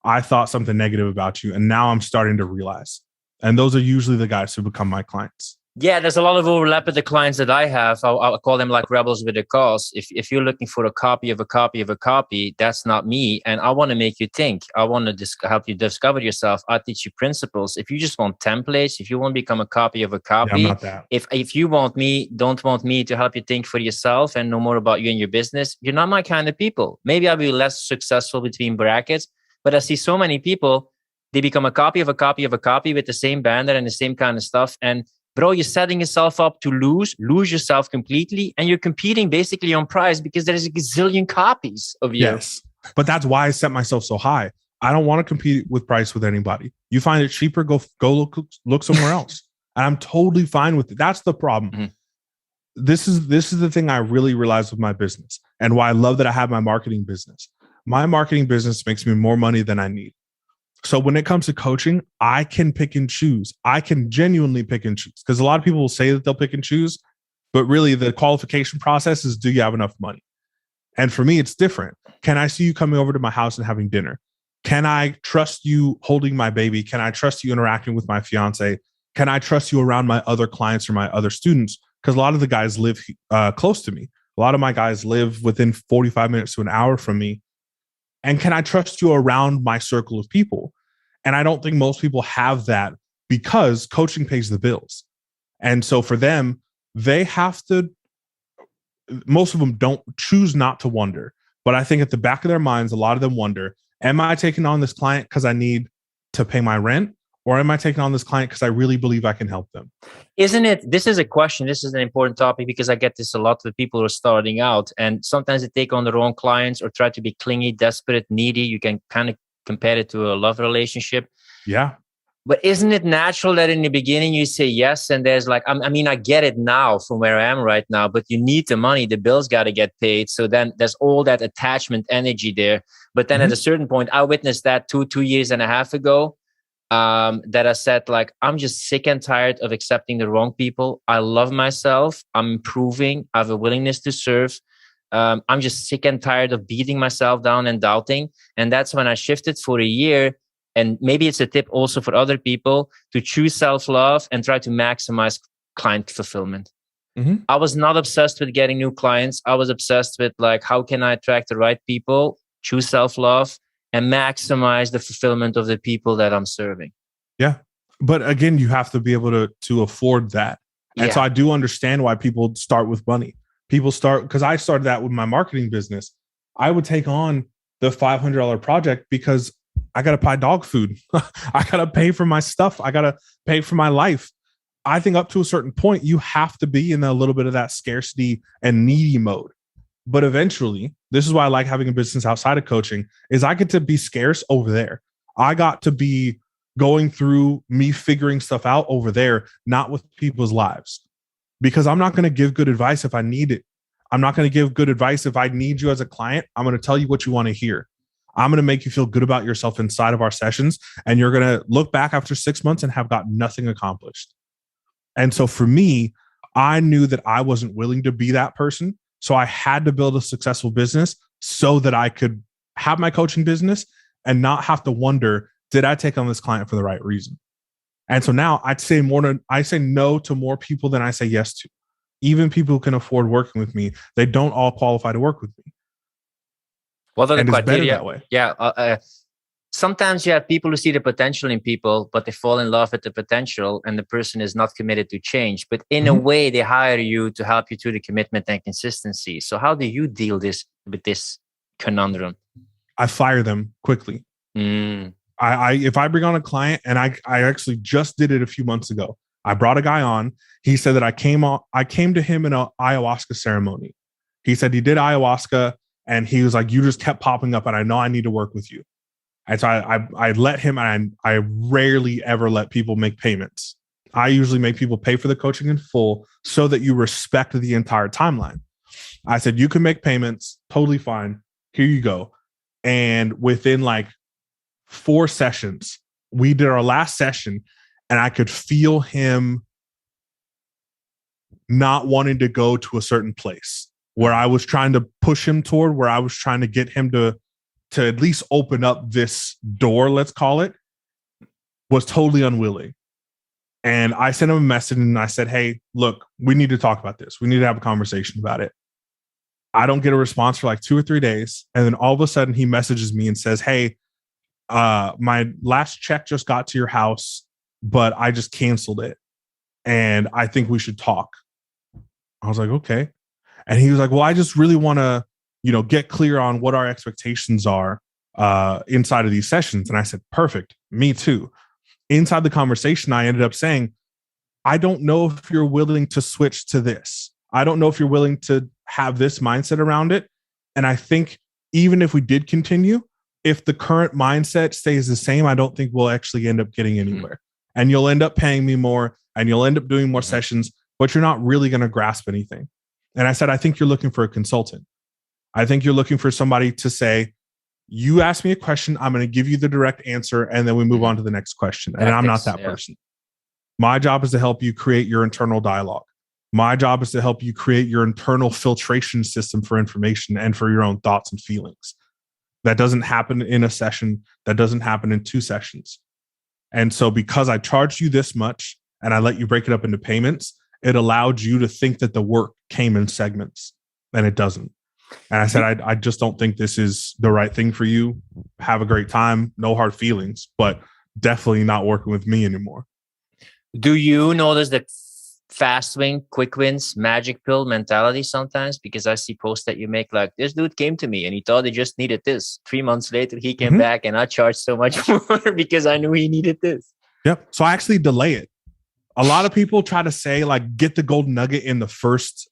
I thought something negative about you. And now I'm starting to realize. And those are usually the guys who become my clients. Yeah, there's a lot of overlap with the clients that I have. I'll call them like rebels with a cause. If you're looking for a copy of a copy of a copy, that's not me. And I want to make you think. I want to help you discover yourself. I teach you principles. If you just want templates, if you want to become a copy of a copy, I'm not that. If you don't want me to help you think for yourself and know more about you and your business, you're not my kind of people. Maybe I'll be less successful between brackets, but I see so many people, they become a copy of a copy of a copy with the same banner and the same kind of stuff. And bro, you're setting yourself up to lose yourself completely. And you're competing basically on price because there's a gazillion copies of you. Yes. But that's why I set myself so high. I don't want to compete with price with anybody. You find it cheaper, go look somewhere else. And I'm totally fine with it. That's the problem. This is the thing I really realized with my business, and why I love that I have my marketing business. My marketing business makes me more money than I need. So when it comes to coaching, I can pick and choose. I can genuinely pick and choose, because a lot of people will say that they'll pick and choose, but really the qualification process is, do you have enough money? And for me, it's different. Can I see you coming over to my house and having dinner? Can I trust you holding my baby? Can I trust you interacting with my fiance? Can I trust you around my other clients or my other students? Because a lot of the guys live close to me. A lot of my guys live within 45 minutes to an hour from me. And can I trust you around my circle of people? And I don't think most people have that because coaching pays the bills. And so for them, they have to, most of them don't choose not to wonder. But I think at the back of their minds, a lot of them wonder, am I taking on this client because I need to pay my rent? Or am I taking on this client because I really believe I can help them? Isn't it? This is a question. This is an important topic because I get this a lot with people who are starting out. And sometimes they take on the wrong clients or try to be clingy, desperate, needy. You can kind of compare it to a love relationship. Yeah. But isn't it natural that in the beginning you say yes? And there's like, I mean, I get it now from where I am right now, but you need the money. The bills got to get paid. So then there's all that attachment energy there. But then at a certain point, I witnessed that two years and a half ago. That I said, like, I'm just sick and tired of accepting the wrong people. I love myself. I'm improving. I have a willingness to serve. I'm just sick and tired of beating myself down and doubting. And that's when I shifted for a year. And maybe it's a tip also for other people to choose self-love and try to maximize client fulfillment. I was not obsessed with getting new clients. I was obsessed with like, how can I attract the right people, choose self-love, and maximize the fulfillment of the people that I'm serving. Yeah. But again, you have to be able to afford that. And so I do understand why people start with money. People start, because I started that with my marketing business. I would take on the $500 project because I got to buy dog food. I got to pay for my stuff. I got to pay for my life. I think up to a certain point, you have to be in a little bit of that scarcity and needy mode. But eventually, this is why I like having a business outside of coaching, is I get to be scarce over there. I got to be going through me figuring stuff out over there, not with people's lives. Because I'm not going to give good advice if I need it. I'm not going to give good advice if I need you as a client. I'm going to tell you what you want to hear. I'm going to make you feel good about yourself inside of our sessions. And you're going to look back after 6 months and have got nothing accomplished. And so for me, I knew that I wasn't willing to be that person. So I had to build a successful business so that I could have my coaching business and not have to wonder, did I take on this client for the right reason? And so now I say no to more people than I say yes to. Even people who can afford working with me, they don't all qualify to work with me. What are the criteria? That way. Yeah. Sometimes you have people who see the potential in people, but they fall in love with the potential and the person is not committed to change. But in a way, they hire you to help you through the commitment and consistency. So how do you deal with this conundrum? I fire them quickly. If I bring on a client, and I actually just did it a few months ago. I brought a guy on. He said that I came to him in an ayahuasca ceremony. He said he did ayahuasca and he was like, you just kept popping up and I know I need to work with you. And so I let him, and I rarely ever let people make payments. I usually make people pay for the coaching in full so that you respect the entire timeline. I said, you can make payments, totally fine. Here you go. And within like 4 sessions, we did our last session and I could feel him not wanting to go to a certain place where I was trying to push him toward, where I was trying to get him to at least open up this door, let's call it, was totally unwilling. And I sent him a message and I said, hey, look, we need to talk about this. We need to have a conversation about it. I don't get a response for like 2 or 3 days. And then all of a sudden he messages me and says, hey, my last check just got to your house, but I just canceled it. And I think we should talk. I was like, okay. And he was like, well, I just really want to, get clear on what our expectations are inside of these sessions. And I said, perfect. Me too. Inside the conversation, I ended up saying, I don't know if you're willing to switch to this. I don't know if you're willing to have this mindset around it. And I think even if we did continue, if the current mindset stays the same, I don't think we'll actually end up getting anywhere. And you'll end up paying me more and you'll end up doing more sessions, but you're not really going to grasp anything. And I said, I think you're looking for a consultant. I think you're looking for somebody to say, you ask me a question, I'm going to give you the direct answer, and then we move on to the next question. And I'm not that person. My job is to help you create your internal dialogue. My job is to help you create your internal filtration system for information and for your own thoughts and feelings. That doesn't happen in a session. That doesn't happen in 2 sessions. And so because I charged you this much and I let you break it up into payments, it allowed you to think that the work came in segments, and it doesn't. And I said, I just don't think this is the right thing for you. Have a great time. No hard feelings, but definitely not working with me anymore. Do you notice that fast win, quick wins, magic pill mentality sometimes? Because I see posts that you make like, this dude came to me and he thought he just needed this. 3 months later, he came back and I charged so much more because I knew he needed this. Yep. So I actually delay it. A lot of people try to say like, get the golden nugget in the first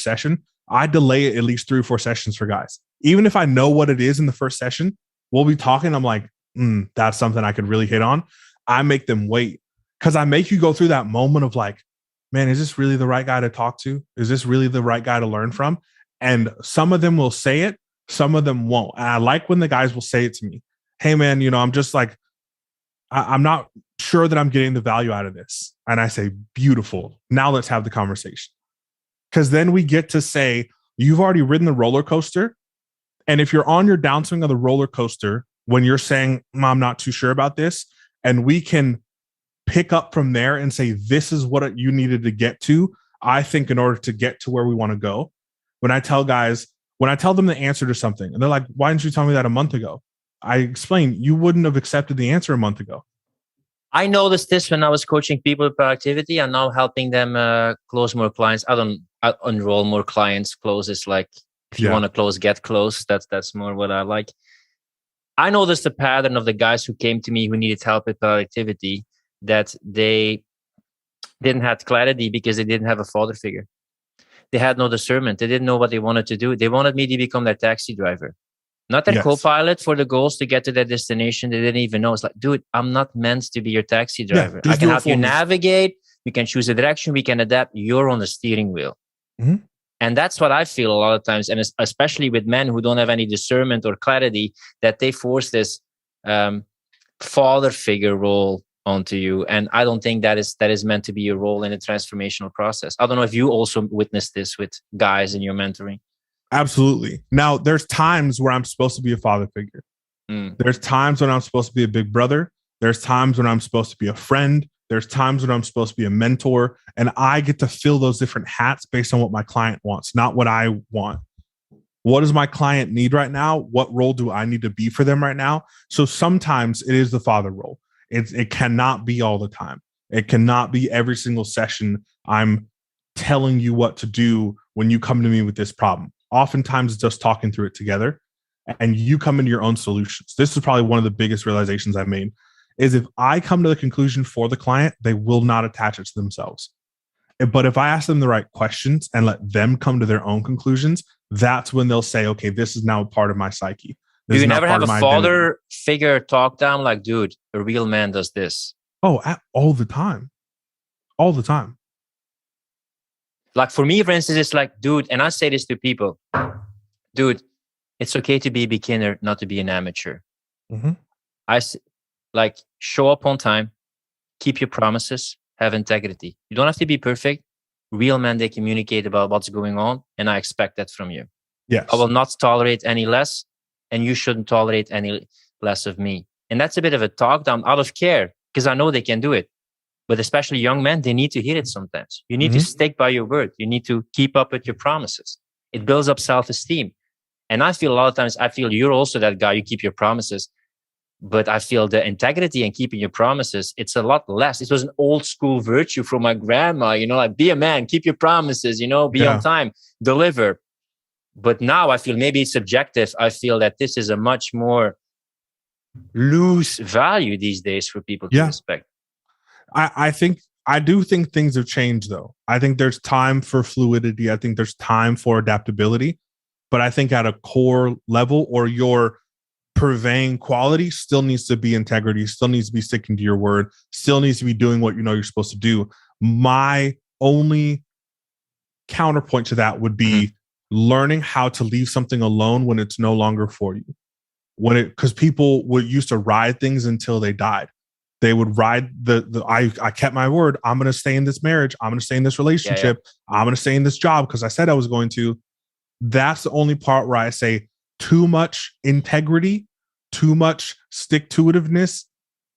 session. I delay it at least 3 or 4 sessions for guys. Even if I know what it is in the first session, we'll be talking. I'm like, that's something I could really hit on. I make them wait because I make you go through that moment of like, man, is this really the right guy to talk to? Is this really the right guy to learn from? And some of them will say it. Some of them won't. And I like when the guys will say it to me. Hey, man, I'm just like, I'm not sure that I'm getting the value out of this. And I say, beautiful. Now let's have the conversation. Because then we get to say, you've already ridden the roller coaster. And if you're on your downswing of the roller coaster, when you're saying, I'm not too sure about this, and we can pick up from there and say, this is what you needed to get to, I think, in order to get to where we want to go. When I tell them the answer to something, and they're like, why didn't you tell me that a month ago? I explain, you wouldn't have accepted the answer a month ago. I noticed this when I was coaching people with productivity and now helping them close more clients. I don't enroll more clients. Close is like, if you want to close, get close. That's more what I like. I noticed the pattern of the guys who came to me who needed help with productivity, that they didn't have clarity because they didn't have a father figure. They had no discernment. They didn't know what they wanted to do. They wanted me to become their taxi driver, not their co-pilot for the goals to get to their destination. They didn't even know. It's like, dude, I'm not meant to be your taxi driver. I can help you navigate. We can choose a direction. We can adapt. You're on the steering wheel. And that's what I feel a lot of times. And especially with men who don't have any discernment or clarity, that they force this father figure role onto you. And I don't think that is meant to be your role in a transformational process. I don't know if you also witnessed this with guys in your mentoring. Absolutely. Now, there's times where I'm supposed to be a father figure. There's times when I'm supposed to be a big brother. There's times when I'm supposed to be a friend. There's times when I'm supposed to be a mentor. And I get to fill those different hats based on what my client wants, not what I want. What does my client need right now? What role do I need to be for them right now? So sometimes it is the father role. It cannot be all the time. It cannot be every single session I'm telling you what to do when you come to me with this problem. Oftentimes it's just talking through it together and you come into your own solutions. This is probably one of the biggest realizations I made, is if I come to the conclusion for the client, they will not attach it to themselves. But if I ask them the right questions and let them come to their own conclusions, that's when they'll say, okay, this is now a part of my psyche. Do you never have a father figure talk down like, dude, a real man does this? Oh, all the time. All the time. Like for me, for instance, it's like, dude, and I say this to people, dude, it's okay to be a beginner, not to be an amateur. I like show up on time, keep your promises, have integrity. You don't have to be perfect. Real men, they communicate about what's going on, and I expect that from you. Yes. I will not tolerate any less, and you shouldn't tolerate any less of me. And that's a bit of a talk down out of care, because I know they can do it. But especially young men, they need to hear it sometimes. You need to stick by your word. You need to keep up with your promises. It builds up self-esteem. And I feel a lot of times, you're also that guy, you keep your promises. But I feel the integrity and keeping your promises, it's a lot less. It was an old school virtue from my grandma, like be a man, keep your promises, be on time, deliver. But now I feel maybe it's subjective. I feel that this is a much more loose value these days for people to respect. I do think things have changed though. I think there's time for fluidity. I think there's time for adaptability, but I think at a core level, or your purveying quality still needs to be integrity, still needs to be sticking to your word, still needs to be doing what you're supposed to do. My only counterpoint to that would be learning how to leave something alone when it's no longer for you. Because people used to ride things until they died. They would ride I kept my word. I'm going to stay in this marriage. I'm going to stay in this relationship. I'm going to stay in this job because I said I was going to. That's the only part where I say too much integrity, too much stick-to-itiveness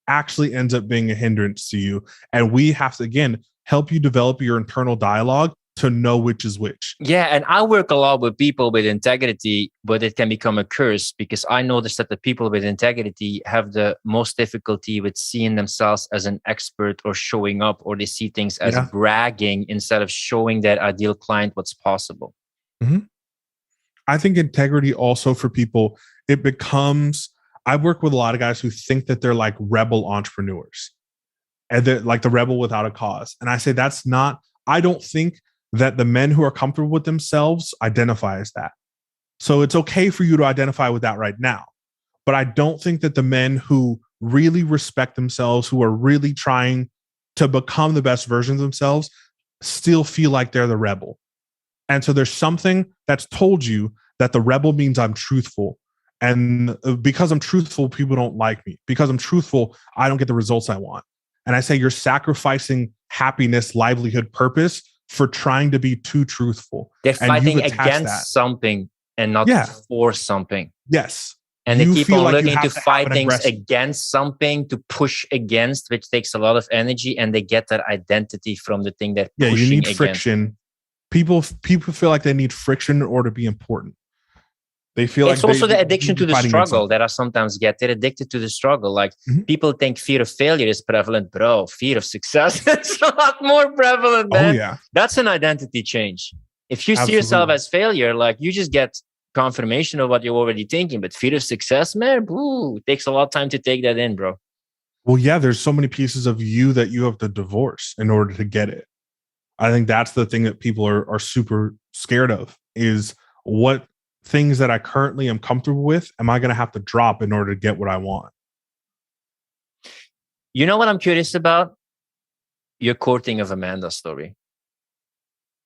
actually ends up being a hindrance to you. And we have to, again, help you develop your internal dialogue to know which is which. Yeah, and I work a lot with people with integrity, but it can become a curse because I noticed that the people with integrity have the most difficulty with seeing themselves as an expert or showing up, or they see things as bragging instead of showing their ideal client what's possible. Mm-hmm. I think integrity also for people, it becomes, I work with a lot of guys who think that they're like rebel entrepreneurs and they're like the rebel without a cause. And I say that's not, I don't think that the men who are comfortable with themselves identify as that. So it's okay for you to identify with that right now. But I don't think that the men who really respect themselves, who are really trying to become the best versions of themselves, still feel like they're the rebel. And so there's something that's told you that the rebel means I'm truthful. And because I'm truthful, people don't like me. Because I'm truthful, I don't get the results I want. And I say you're sacrificing happiness, livelihood, purpose for trying to be too truthful. They're fighting against something and not for something. Yes. And they keep on looking to fight things against something, to push against, which takes a lot of energy, and they get that identity from the thing that pushing you need against. Friction. People feel like they need friction in order to be important. They feel it's like also the addiction to the struggle that I sometimes get. They're addicted to the struggle. Like people think fear of failure is prevalent, bro. Fear of success is a lot more prevalent, man. Oh, yeah. That's an identity change. If you see yourself as failure, like you just get confirmation of what you're already thinking. But fear of success, man, it takes a lot of time to take that in, bro. Well, yeah, there's so many pieces of you that you have to divorce in order to get it. I think that's the thing that people are super scared of, is what things that I currently am comfortable with am I going to have to drop in order to get what I want? You know what I'm curious about? Your courting of Amanda story.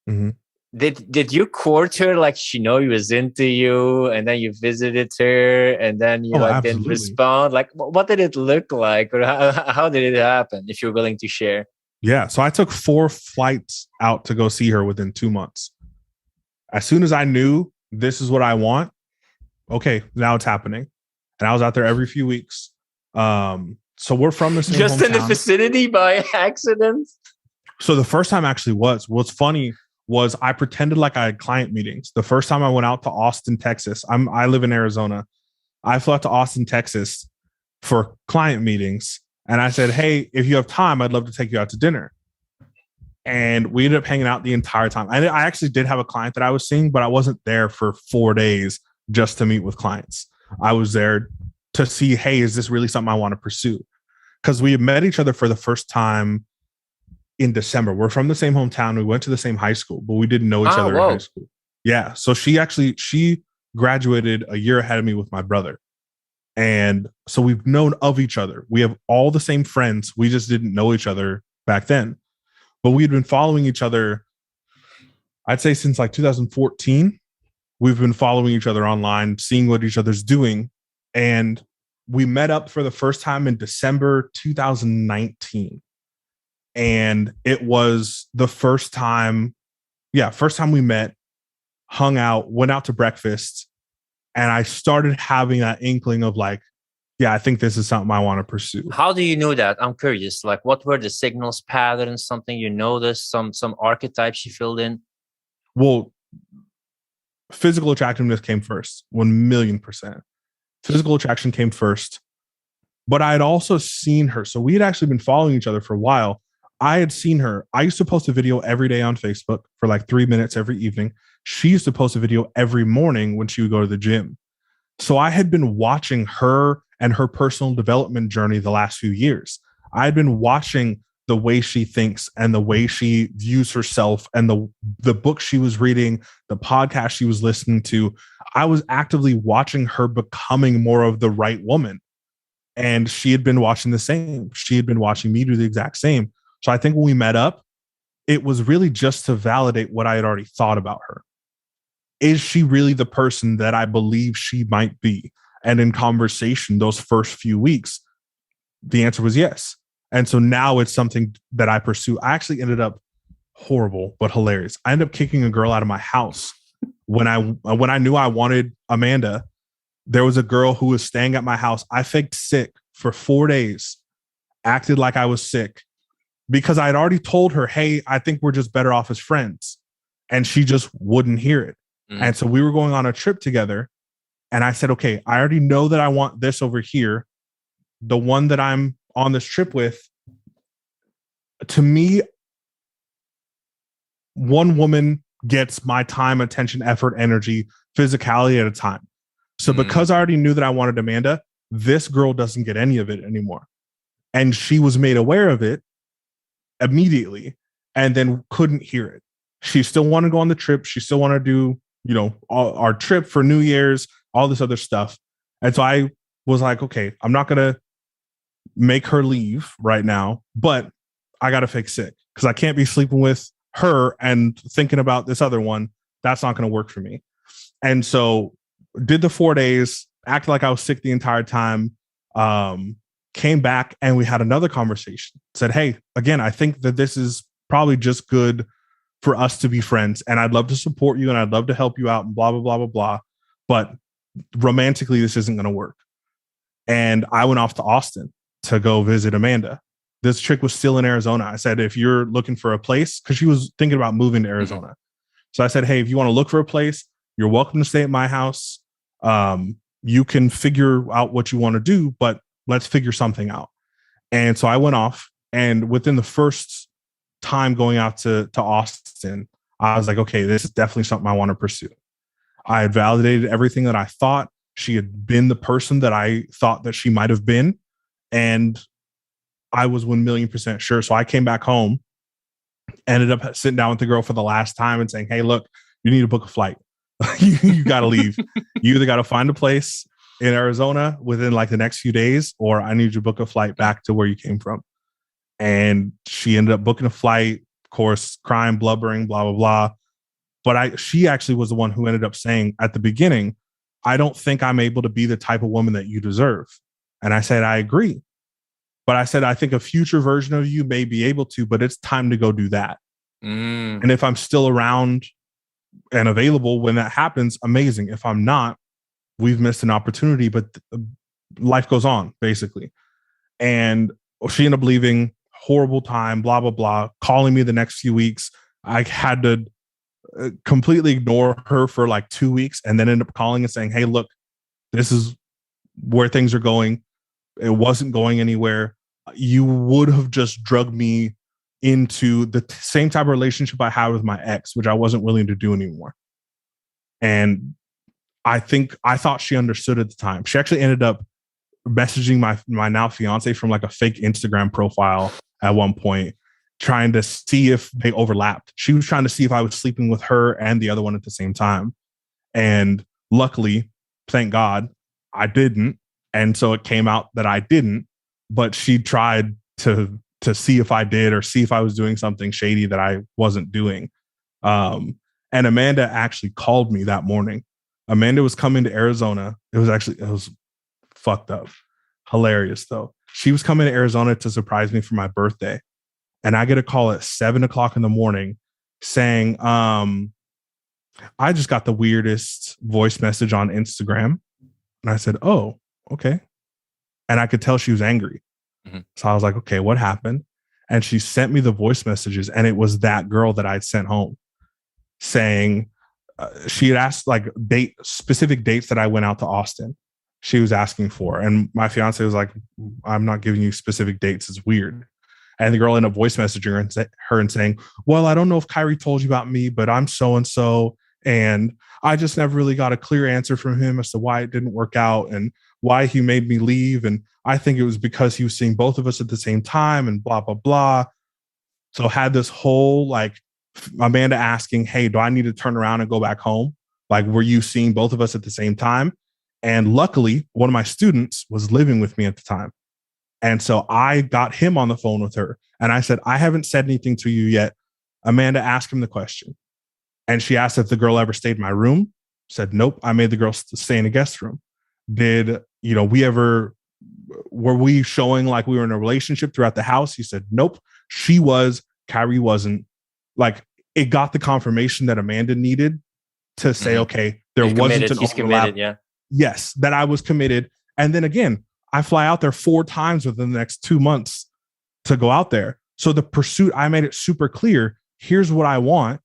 Mm-hmm. Did you court her like she know he was into you, and then you visited her, and then you didn't respond? Like, what did it look like, or how did it happen? If you're willing to share. Yeah, so I took 4 flights out to go see her within 2 months. As soon as I knew this is what I want, okay, now it's happening. And I was out there every few weeks. So we're from the same just hometown. In the vicinity by accident? So the first time actually what's funny was I pretended like I had client meetings. The first time I went out to Austin, Texas, I live in Arizona. I flew out to Austin, Texas for client meetings. And I said, hey, if you have time, I'd love to take you out to dinner. And we ended up hanging out the entire time. I actually did have a client that I was seeing, but I wasn't there for 4 days just to meet with clients. I was there to see, hey, is this really something I want to pursue? Because we had met each other for the first time in December. We're from the same hometown. We went to the same high school, but we didn't know each other in high school. Yeah. So she graduated a year ahead of me with my brother. And so we've known of each other. We have all the same friends. We just didn't know each other back then. But we'd been following each other, I'd say since like 2014. We've been following each other online, seeing what each other's doing. And we met up for the first time in December 2019. And it was the first time we met, hung out, went out to breakfast. And I started having that inkling of like, I think this is something I want to pursue. How do you know that? I'm curious. Like, what were the signals, patterns, something you noticed, some archetypes you filled in? Well, physical attractiveness came first, 1,000,000%. Physical attraction came first. But I had also seen her. So we had actually been following each other for a while. I had seen her. I used to post a video every day on Facebook for like 3 minutes every evening. She used to post a video every morning when she would go to the gym. So I had been watching her and her personal development journey the last few years. I had been watching the way she thinks and the way she views herself and the book she was reading, the podcast she was listening to. I was actively watching her becoming more of the right woman. And she had been watching the same. She had been watching me do the exact same. So I think when we met up, it was really just to validate what I had already thought about her. Is she really the person that I believe she might be? And in conversation, those first few weeks, the answer was yes. And so now it's something that I pursue. I actually ended up horrible, but hilarious. I ended up kicking a girl out of my house. When I knew I wanted Amanda, there was a girl who was staying at my house. I faked sick for 4 days, acted like I was sick because I had already told her, hey, I think we're just better off as friends. and she just wouldn't hear it. Mm. And so we were going on a trip together, and I said, okay, I already know that I want this over here. The one that I'm on this trip with, to me, one woman gets my time, attention, effort, energy, physicality at a time. So because I already knew that I wanted Amanda, this girl doesn't get any of it anymore. And she was made aware of it immediately and then couldn't hear it. She still wanted to go on the trip. She still wanted to do, our trip for New Year's, all this other stuff. And so I was like, okay, I'm not going to make her leave right now, but I got to fix sick because I can't be sleeping with her and thinking about this other one. That's not going to work for me. And so did the 4 days, acted like I was sick the entire time, came back, and we had another conversation. Said, hey, again, I think that this is probably just good for us to be friends, and I'd love to support you and I'd love to help you out and blah, blah, blah, blah, blah. But romantically, this isn't going to work. And I went off to Austin to go visit Amanda. This chick was still in Arizona. I said, if you're looking for a place, because she was thinking about moving to Arizona. Mm-hmm. So I said, hey, if you want to look for a place, you're welcome to stay at my house. You can figure out what you want to do, but let's figure something out. And so I went off, and within the first time going out to Austin, I was like, okay, this is definitely something I want to pursue. I had validated everything that I thought. She had been the person that I thought that she might have been. And I was 1,000,000% sure. So I came back home, ended up sitting down with the girl for the last time and saying, hey, look, you need to book a flight. You got to leave. You either got to find a place in Arizona within like the next few days, or I need you to book a flight back to where you came from. And she ended up booking a flight, of course, crying, blubbering, blah, blah, blah. But she actually was the one who ended up saying at the beginning, I don't think I'm able to be the type of woman that you deserve. And I said, I agree. But I said, I think a future version of you may be able to, but it's time to go do that. And if I'm still around and available when that happens, amazing. If I'm not, we've missed an opportunity, but life goes on, basically. And she ended up leaving, horrible time, blah, blah, blah, calling me the next few weeks. I had to completely ignore her for like 2 weeks and then end up calling and saying, hey, look, this is where things are going. It wasn't going anywhere. You would have just drugged me into the same type of relationship I had with my ex, which I wasn't willing to do anymore. And I thought she understood at the time. She actually ended up messaging my now fiance from like a fake Instagram profile at one point, trying to see if they overlapped. She was trying to see if I was sleeping with her and the other one at the same time. And luckily, thank God, I didn't. And so it came out that I didn't, but she tried to see if I did or see if I was doing something shady that I wasn't doing. And Amanda actually called me that morning. Amanda was coming to Arizona. It was fucked up. Hilarious though. She was coming to Arizona to surprise me for my birthday. And I get a call at 7:00 in the morning saying, I just got the weirdest voice message on Instagram. And I said, oh, okay. And I could tell she was angry. Mm-hmm. So I was like, okay, what happened? And she sent me the voice messages. And it was that girl that I'd sent home saying, she had asked like specific dates that I went out to Austin. She was asking for. And my fiance was like, I'm not giving you specific dates. It's weird. And the girl ended up voice messaging her and saying, well, I don't know if Kyrie told you about me, but I'm so-and-so. And I just never really got a clear answer from him as to why it didn't work out and why he made me leave. And I think it was because he was seeing both of us at the same time and blah, blah, blah. So had this whole like Amanda asking, hey, do I need to turn around and go back home? Like, were you seeing both of us at the same time? And luckily, one of my students was living with me at the time. And so I got him on the phone with her. And I said, I haven't said anything to you yet. Amanda, ask him the question. And she asked if the girl ever stayed in my room. Said, nope, I made the girl stay in a guest room. Were we showing like we were in a relationship throughout the house? He said, nope, she was, Kyrie wasn't. Like, it got the confirmation that Amanda needed to say, okay, there wasn't an overlap. Yeah. Yes, that I was committed. And then again, I fly out there 4 times within the next 2 months to go out there. So the pursuit, I made it super clear. Here's what I want.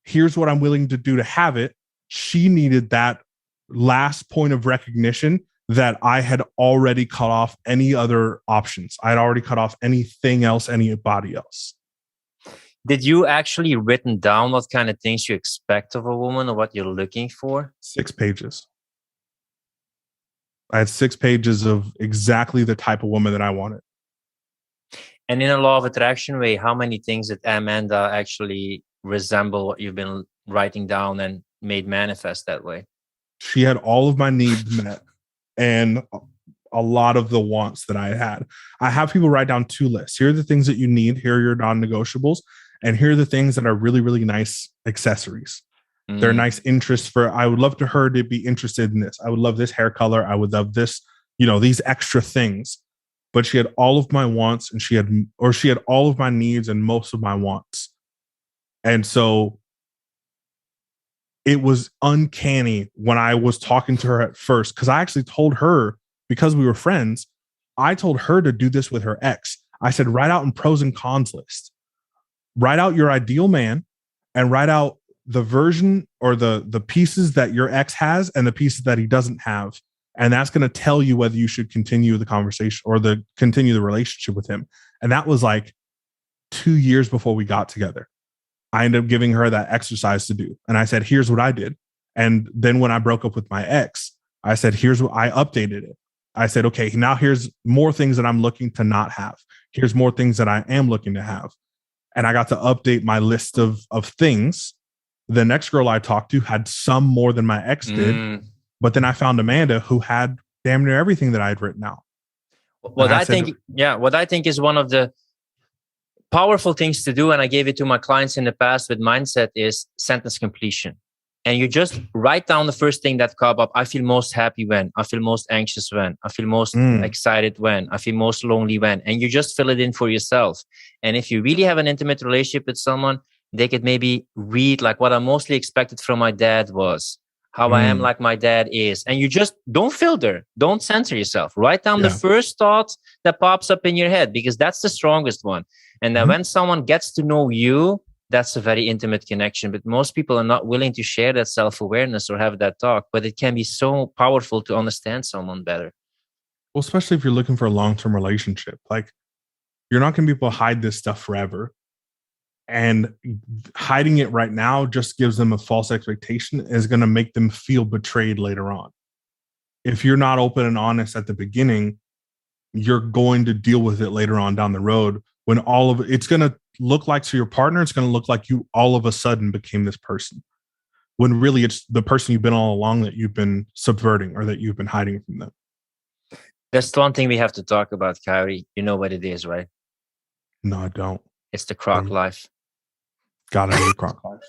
Here's what I'm willing to do to have it. She needed that last point of recognition that I had already cut off any other options. I had already cut off anything else, anybody else. Did you actually written down what kind of things you expect of a woman or what you're looking for? 6 pages. I had 6 pages of exactly the type of woman that I wanted. And in a law of attraction way, how many things did Amanda actually resemble what you've been writing down and made manifest that way? She had all of my needs met and a lot of the wants that I had. I have people write down 2 lists. Here are the things that you need. Here are your non-negotiables. And here are the things that are really, really nice accessories. They're nice interests for, I would love her to be interested in this. I would love this hair color. I would love this, these extra things. But she had all of my wants and she had all of my needs and most of my wants. And so it was uncanny when I was talking to her at first, because I actually told her, because we were friends, I told her to do this with her ex. I said, write out a pros and cons list. Write out your ideal man and write out the version or the pieces that your ex has and the pieces that he doesn't have. And that's going to tell you whether you should continue the conversation or continue the relationship with him. And that was like 2 years before we got together. I ended up giving her that exercise to do. And I said, here's what I did. And then when I broke up with my ex, I said, here's what I updated it. I said, okay, now here's more things that I'm looking to not have. Here's more things that I am looking to have. And I got to update my list of things. The next girl I talked to had some more than my ex did. But then I found Amanda who had damn near everything that I had written out. What I think is one of the powerful things to do, and I gave it to my clients in the past with mindset, is sentence completion. And you just write down the first thing that comes up. I feel most happy when, I feel most anxious when, I feel most excited when, I feel most lonely when, and you just fill it in for yourself. And if you really have an intimate relationship with someone, they could maybe read like what I mostly expected from my dad was, how I am like my dad is. And you just don't filter, don't censor yourself. Write down the first thought that pops up in your head, because that's the strongest one. And then when someone gets to know you, that's a very intimate connection. But most people are not willing to share that self-awareness or have that talk. But it can be so powerful to understand someone better. Well, especially if you're looking for a long-term relationship. Like, you're not going to be able to hide this stuff forever. And hiding it right now just gives them a false expectation, is going to make them feel betrayed later on. If you're not open and honest at the beginning, you're going to deal with it later on down the road, when all of it's going to look like to your partner, it's going to look like you all of a sudden became this person, when really it's the person you've been all along that you've been subverting or that you've been hiding from them. That's the one thing we have to talk about, Kyrie. You know what it is, right? No, I don't. It's the croc life. God, I hate croc life.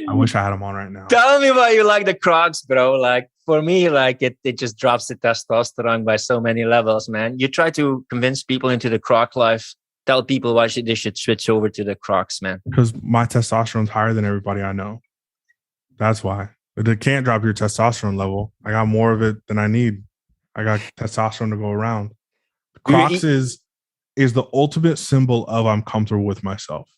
I wish I had them on right now. Tell me why you like the crocs, bro. Like, for me, like it just drops the testosterone by so many levels, man. You try to convince people into the croc life. Tell people why they should switch over to the crocs, man. Because my testosterone's higher than everybody I know. That's why. But it can't drop your testosterone level. I got more of it than I need. I got testosterone to go around. Crocs is the ultimate symbol of I'm comfortable with myself.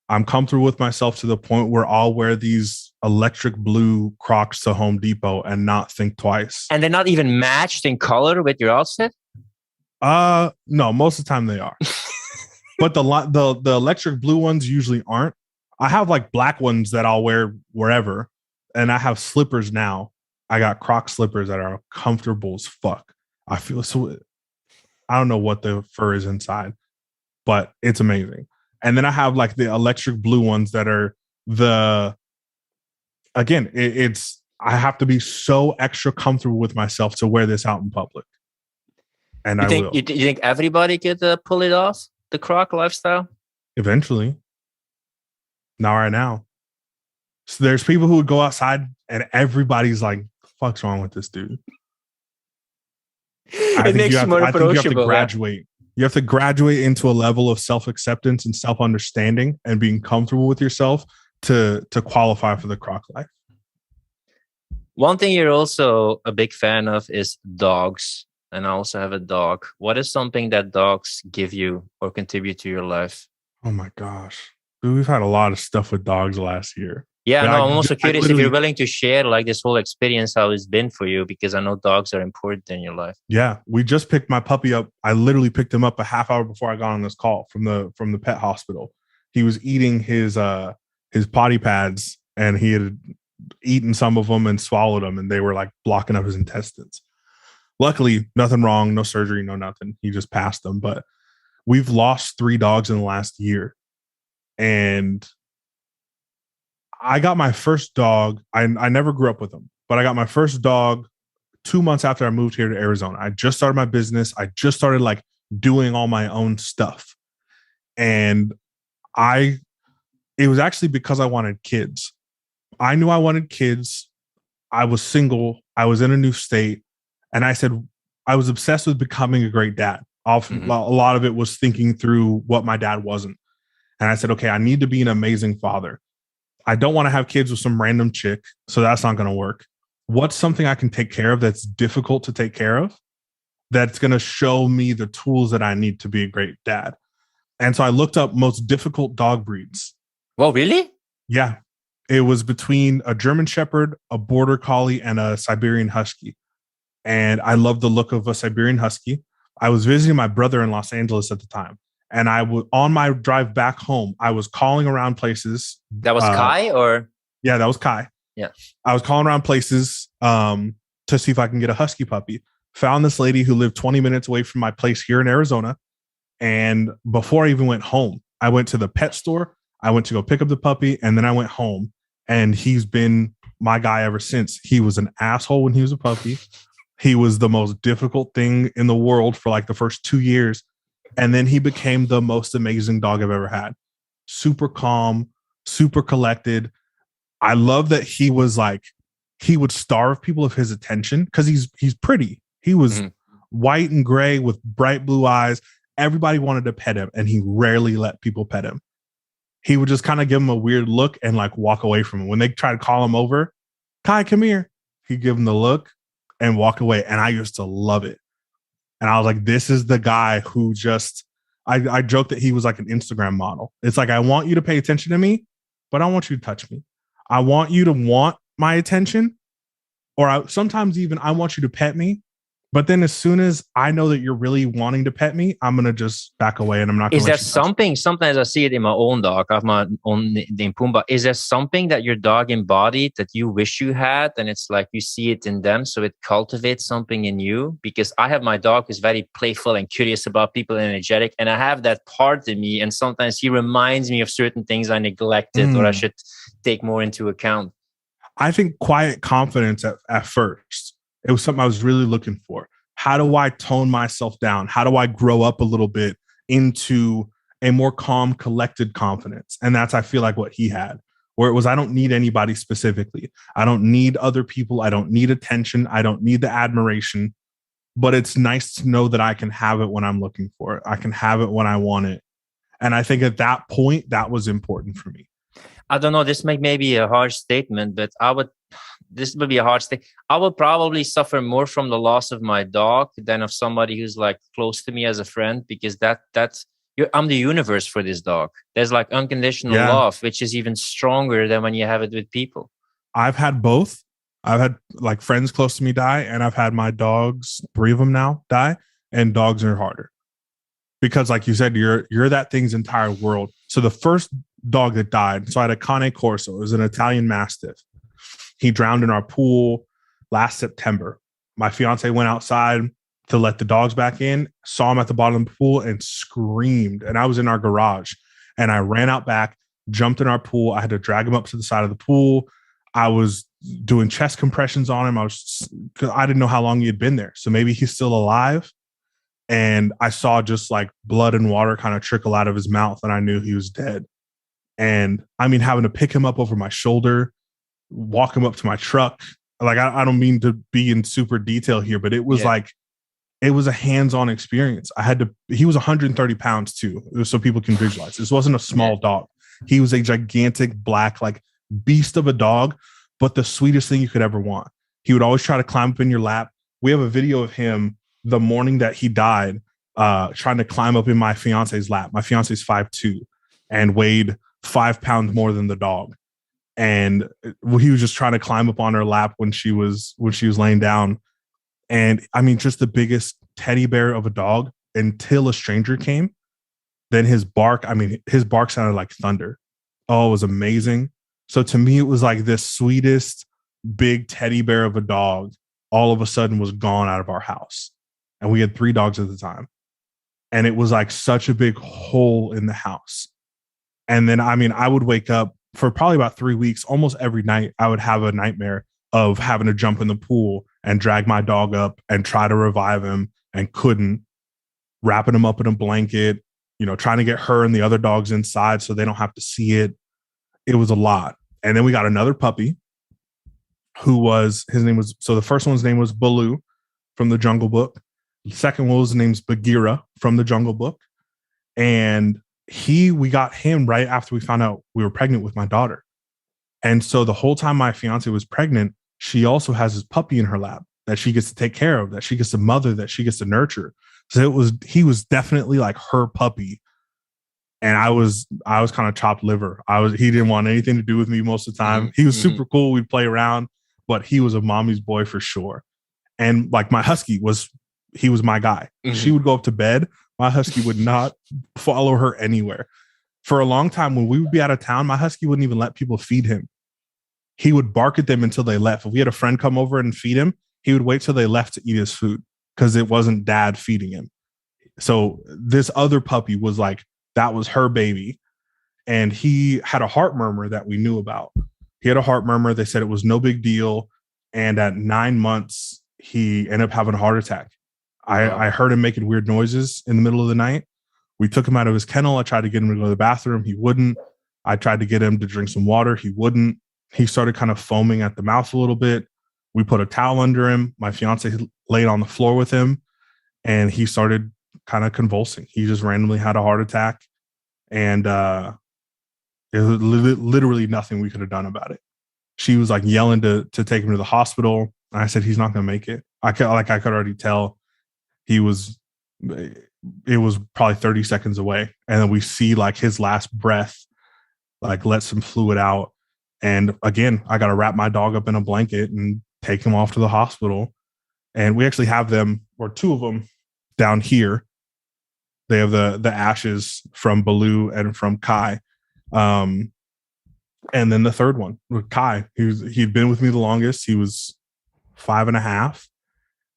I'm comfortable with myself to the point where I'll wear these electric blue Crocs to Home Depot and not think twice. And they're not even matched in color with your outfit? No, most of the time they are. But the electric blue ones usually aren't. I have like black ones that I'll wear wherever. And I have slippers now. I got Croc slippers that are comfortable as fuck. I feel so, I don't know what the fur is inside, but it's amazing. And then I have like the electric blue ones that are I have to be so extra comfortable with myself to wear this out in public. And I will. You think everybody could pull it off, the Croc lifestyle? Eventually. Not right now. So there's people who would go outside and everybody's like, fuck's wrong with this dude? I think you have to graduate. You have to graduate into a level of self-acceptance and self-understanding and being comfortable with yourself to qualify for the Croc life. One thing you're also a big fan of is dogs. And I also have a dog. What is something that dogs give you or contribute to your life? Oh my gosh. Dude, we've had a lot of stuff with dogs last year. Yeah, Yeah, no, I'm also curious if you're willing to share like this whole experience, how it's been for you, because I know dogs are important in your life. Yeah, we just picked my puppy up. I literally picked him up a half hour before I got on this call from the pet hospital. He was eating his potty pads, and he had eaten some of them and swallowed them, and they were like blocking up his intestines. Luckily, nothing wrong, no surgery, no nothing. He just passed them. But we've lost 3 dogs in the last year. And I got my first dog. I never grew up with him, but I got my first dog 2 months after I moved here to Arizona. I just started my business. I just started like doing all my own stuff. And it was actually because I wanted kids. I knew I wanted kids. I was single. I was in a new state. And I said, I was obsessed with becoming a great dad. A lot of it was thinking through what my dad wasn't. And I said, okay, I need to be an amazing father. I don't want to have kids with some random chick, so that's not going to work. What's something I can take care of that's difficult to take care of, that's going to show me the tools that I need to be a great dad? And so I looked up most difficult dog breeds. Well, really? Yeah. It was between a German Shepherd, a Border Collie, and a Siberian Husky. And I loved the look of a Siberian Husky. I was visiting my brother in Los Angeles at the time. And on my drive back home, I was calling around places. That was Kai, or? Yeah, that was Kai. Yeah. I was calling around places to see if I can get a husky puppy. Found this lady who lived 20 minutes away from my place here in Arizona. And before I even went home, I went to the pet store. I went to go pick up the puppy, and then I went home. And he's been my guy ever since. He was an asshole when he was a puppy. He was the most difficult thing in the world for like the first 2 years. And then he became the most amazing dog I've ever had. Super calm, super collected. I love that he was like, he would starve people of his attention because he's pretty. He was white and gray with bright blue eyes. Everybody wanted to pet him, and he rarely let people pet him. He would just kind of give him a weird look and like walk away from him. When they tried to call him over, Kai, come here. He'd give him the look and walk away. And I used to love it. And I was like, this is the guy who just, I joked that he was like an Instagram model. It's like, I want you to pay attention to me, but I don't want you to touch me. I want you to want my attention, or sometimes even I want you to pet me. But then as soon as I know that you're really wanting to pet me, I'm going to just back away, and I'm not going to. Is there something, sometimes I see it in my own dog, I have my own named Pumbaa. Is there something that your dog embodied that you wish you had? And it's like you see it in them, so it cultivates something in you? Because I have my dog who's very playful and curious about people and energetic. And I have that part in me. And sometimes he reminds me of certain things I neglected or I should take more into account. I think quiet confidence at first. It was something I was really looking for. How do I tone myself down? How do I grow up a little bit into a more calm, collected confidence? And that's, I feel like, what he had, where it was, I don't need anybody specifically. I don't need other people. I don't need attention. I don't need the admiration. But it's nice to know that I can have it when I'm looking for it. I can have it when I want it. And I think at that point, that was important for me. I don't know, this may be a harsh statement, but this would be a hard thing. I would probably suffer more from the loss of my dog than of somebody who's like close to me as a friend, because I'm the universe for this dog. There's like unconditional love, which is even stronger than when you have it with people. I've had both. I've had like friends close to me die, and I've had my dogs, 3 of them now, die, and dogs are harder. Because like you said, you're that thing's entire world. So the first dog that died, so I had a Cane Corso. It was an Italian Mastiff. He drowned in our pool last September. My fiance went outside to let the dogs back in, saw him at the bottom of the pool and screamed. And I was in our garage, and I ran out back, jumped in our pool. I had to drag him up to the side of the pool. I was doing chest compressions on him. I didn't know how long he had been there. So maybe he's still alive. And I saw just like blood and water kind of trickle out of his mouth, and I knew he was dead. And I mean, having to pick him up over my shoulder, walk him up to my truck. Like, I don't mean to be in super detail here, but it was like, it was a hands-on experience. He was 130 pounds too, so people can visualize. This wasn't a small dog. He was a gigantic black, like, beast of a dog, but the sweetest thing you could ever want. He would always try to climb up in your lap. We have a video of him the morning that he died, trying to climb up in my fiance's lap. My fiance's 5'2" and weighed 5 pounds more than the dog. And he was just trying to climb up on her lap when she was laying down. And I mean, just the biggest teddy bear of a dog until a stranger came. Then his bark sounded like thunder. Oh, it was amazing. So to me, it was like this sweetest big teddy bear of a dog all of a sudden was gone out of our house. And we had 3 dogs at the time. And it was like such a big hole in the house. And then, I mean, I would wake up for probably about 3 weeks, almost every night. I would have a nightmare of having to jump in the pool and drag my dog up and try to revive him and couldn't, wrapping him up in a blanket, trying to get her and the other dogs inside so they don't have to see it. It was a lot. And then we got another puppy so the first one's name was Baloo from the Jungle Book. The second one was named Bagheera from the Jungle Book. And we got him right after we found out we were pregnant with my daughter. And so the whole time my fiance was pregnant, she also has this puppy in her lap that she gets to take care of, that she gets to mother, that she gets to nurture. So he was definitely like her puppy. And I was kind of chopped liver. He didn't want anything to do with me most of the time. He was super cool. We'd play around, but he was a mommy's boy for sure. And like my husky was my guy. She would go up to bed. My husky would not follow her anywhere. For a long time, when we would be out of town, my husky wouldn't even let people feed him. He would bark at them until they left. If we had a friend come over and feed him, he would wait till they left to eat his food because it wasn't dad feeding him. So this other puppy was like, that was her baby. And he had a heart murmur that we knew about. He had a heart murmur. They said it was no big deal. And at 9 months, he ended up having a heart attack. I heard him making weird noises in the middle of the night. We took him out of his kennel. I tried to get him to go to the bathroom. He wouldn't. I tried to get him to drink some water. He wouldn't. He started kind of foaming at the mouth a little bit. We put a towel under him. My fiance laid on the floor with him, and he started kind of convulsing. He just randomly had a heart attack, and it was literally nothing we could have done about it. She was like yelling to take him to the hospital. And I said, he's not going to make it. I could already tell it was probably 30 seconds away. And then we see like his last breath, like let some fluid out. And again, I got to wrap my dog up in a blanket and take him off to the hospital. And we actually have them, or 2 of them, down here. They have the ashes from Baloo and from Kai. And then the third one with Kai, he'd been with me the longest. He was 5.5.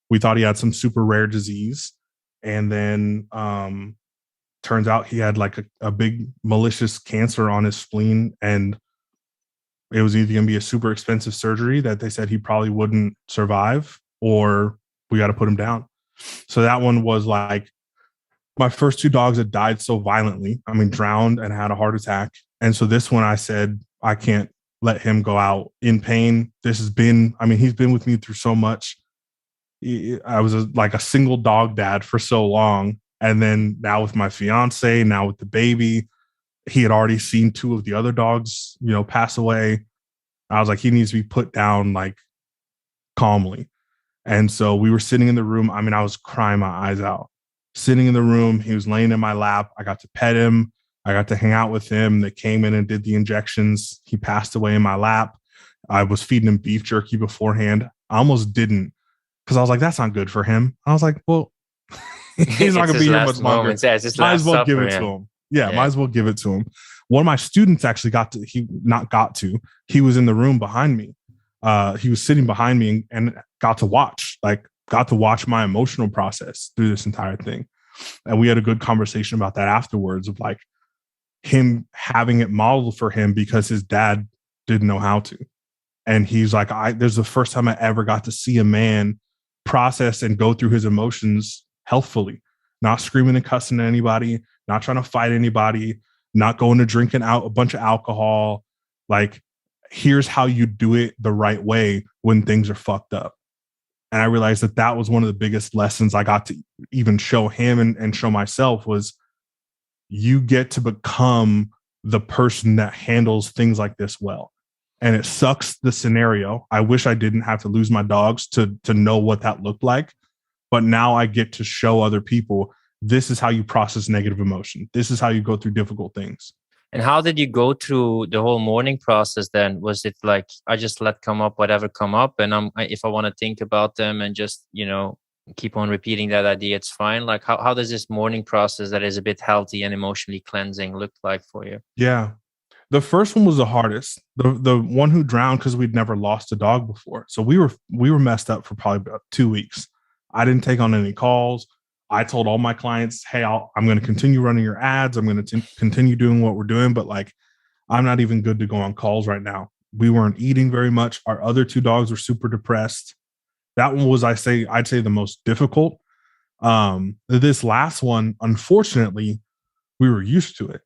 We thought he had some super rare disease. And then turns out he had like a big malicious cancer on his spleen. And it was either going to be a super expensive surgery that they said he probably wouldn't survive, or we got to put him down. So that one was like my first 2 dogs that died so violently. I mean, drowned and had a heart attack. And so this one, I said, I can't let him go out in pain. He's been with me through so much. I was like a single dog dad for so long. And then now with my fiance, now with the baby, he had already seen 2 of the other dogs, pass away. I was like, he needs to be put down like calmly. And so we were sitting in the room. I mean, I was crying my eyes out, sitting in the room. He was laying in my lap. I got to pet him. I got to hang out with him. They came in and did the injections. He passed away in my lap. I was feeding him beef jerky beforehand. I almost didn't, because I was like, that's not good for him. I was like, well, he's not going to be here much longer. Yeah, might as well give it to him. Yeah, might as well give it to him. One of my students actually he was in the room behind me. He was sitting behind me and got to watch my emotional process through this entire thing. And we had a good conversation about that afterwards, of like him having it modeled for him because his dad didn't know how to. And he's like, there's the first time I ever got to see a man process and go through his emotions healthfully, not screaming and cussing at anybody, not trying to fight anybody, not going to drinking out a bunch of alcohol. Like, here's how you do it the right way when things are fucked up. And I realized that was one of the biggest lessons I got to even show him and show myself, was you get to become the person that handles things like this well. And it sucks, the scenario. I wish I didn't have to lose my dogs to know what that looked like. But now I get to show other people, this is how you process negative emotion. This is how you go through difficult things. And how did you go through the whole mourning process then? Was it like, I just let come up whatever come up, and if I want to think about them and just, keep on repeating that idea, it's fine? Like, how does this mourning process that is a bit healthy and emotionally cleansing look like for you? Yeah. The first one was the hardest. The one who drowned, because we'd never lost a dog before. So we were messed up for probably about 2 weeks. I didn't take on any calls. I told all my clients, hey, I'm going to continue running your ads. I'm going to continue doing what we're doing, but like, I'm not even good to go on calls right now. We weren't eating very much. Our other 2 dogs were super depressed. That one was, I'd say the most difficult. This last one, unfortunately, we were used to it.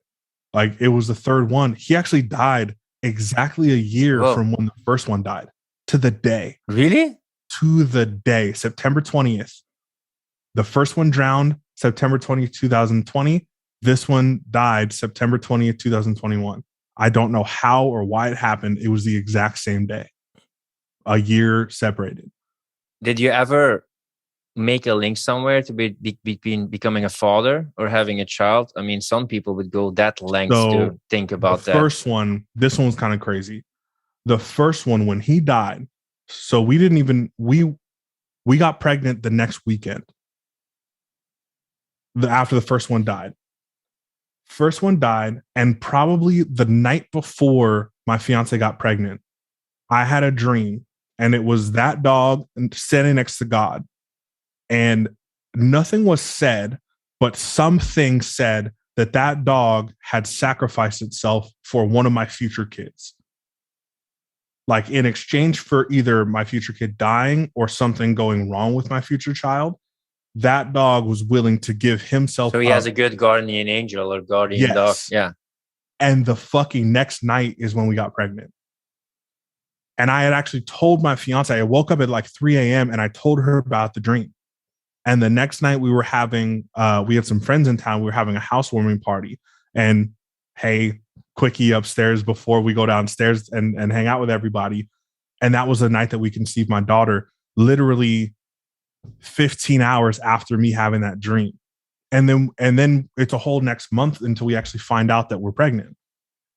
Like, it was the 3rd one. He actually died exactly a year from when the first one died, to the day. Really? To the day, September 20th. The first one drowned September 20th, 2020. This one died September 20th, 2021. I don't know how or why it happened. It was the exact same day, a year separated. Did you ever make a link somewhere to between becoming a father or having a child? I mean, some people would go that length to think about that. The first one, this one was kind of crazy. The first one, when he died, so we didn't even, we got pregnant the next weekend. After the first one died. First one died, and probably the night before my fiance got pregnant, I had a dream, and it was that dog standing next to God. And nothing was said, but something said that dog had sacrificed itself for one of my future kids. Like, in exchange for either my future kid dying or something going wrong with my future child, that dog was willing to give himself. So he has a good guardian angel or guardian dog. Yeah. And the fucking next night is when we got pregnant. And I had actually told my fiance, I woke up at like 3 a.m. and I told her about the dream. And the next night we had some friends in town. We were having a housewarming party. And hey, quickie upstairs before we go downstairs and hang out with everybody. And that was the night that we conceived my daughter, literally 15 hours after me having that dream. And then it's a whole next month until we actually find out that we're pregnant.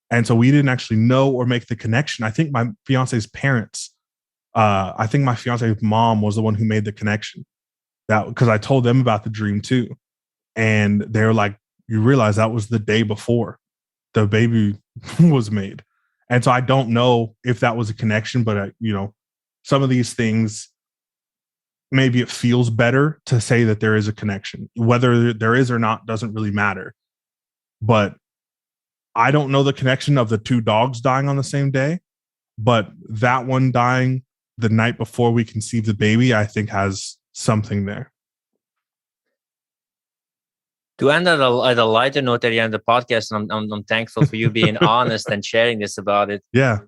And so we didn't actually know or make the connection. I think my fiance's parents, I think my fiance's mom was the one who made the connection, that because I told them about the dream too. And they were like, you realize that was the day before the baby was made. And so I don't know if that was a connection, but some of these things, maybe it feels better to say that there is a connection. Whether there is or not doesn't really matter. But I don't know the connection of the 2 dogs dying on the same day, but that one dying the night before we conceived the baby, I think has something there. To end at a lighter note at the end of the podcast, I'm thankful for you being honest and sharing this about it. Yeah.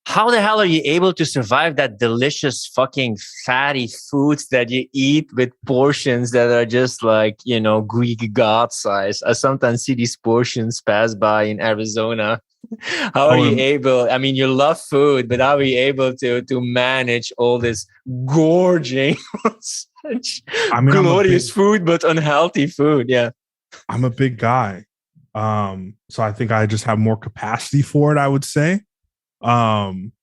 How the hell are you able to survive that delicious fucking fatty foods that you eat with portions that are just like, Greek god size? I sometimes see these portions pass by in Arizona. How are you able? I mean, you love food, but how are you able to manage all this gorging, such glorious food, but unhealthy food? Yeah. I'm a big guy. So I think I just have more capacity for it, I would say. And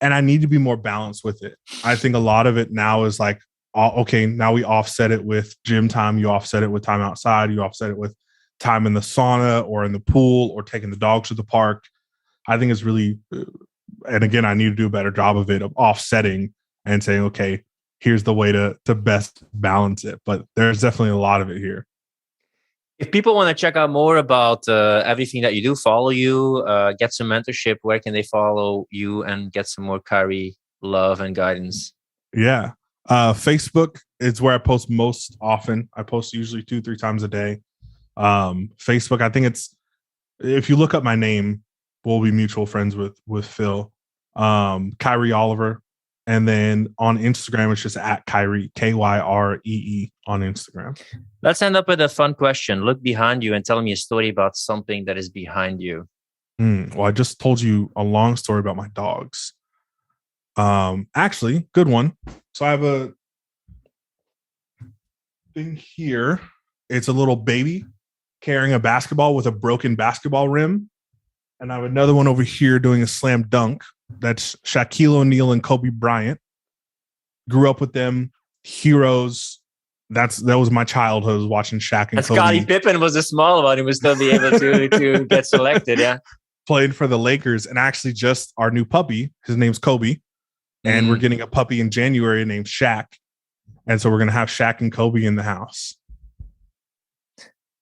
I need to be more balanced with it. I think a lot of it now is like, okay, now we offset it with gym time. You offset it with time outside. You offset it with time in the sauna or in the pool or taking the dogs to the park. I think it's really, and again, I need to do a better job of it, of offsetting and saying, okay, here's the way to best balance it. But there's definitely a lot of it here. If people want to check out more about everything that you do, follow you, get some mentorship, where can they follow you and get some more 𝗫𝗫 love and guidance? Yeah. Facebook is where I post most often. I post usually 2-3 times a day. Facebook, I think if you look up my name, we'll be mutual friends with Phil, Kyrie Oliver. And then on Instagram, it's just at Kyrie, K-Y-R-E-E on Instagram. Let's end up with a fun question. Look behind you and tell me a story about something that is behind you. Well, I just told you a long story about my dogs. Actually, good one. So I have a thing here. It's a little baby. carrying a basketball with a broken basketball rim. And I have another one over here doing a slam dunk. That's Shaquille O'Neal and Kobe Bryant. Grew up with them, heroes. That was my childhood, was watching Shaq and Kobe. Scottie Pippen was a small one. He was still be able to get selected, yeah. Played for the Lakers, and actually just our new puppy, his name's Kobe. And we're getting a puppy in January named Shaq. And so we're going to have Shaq and Kobe in the house.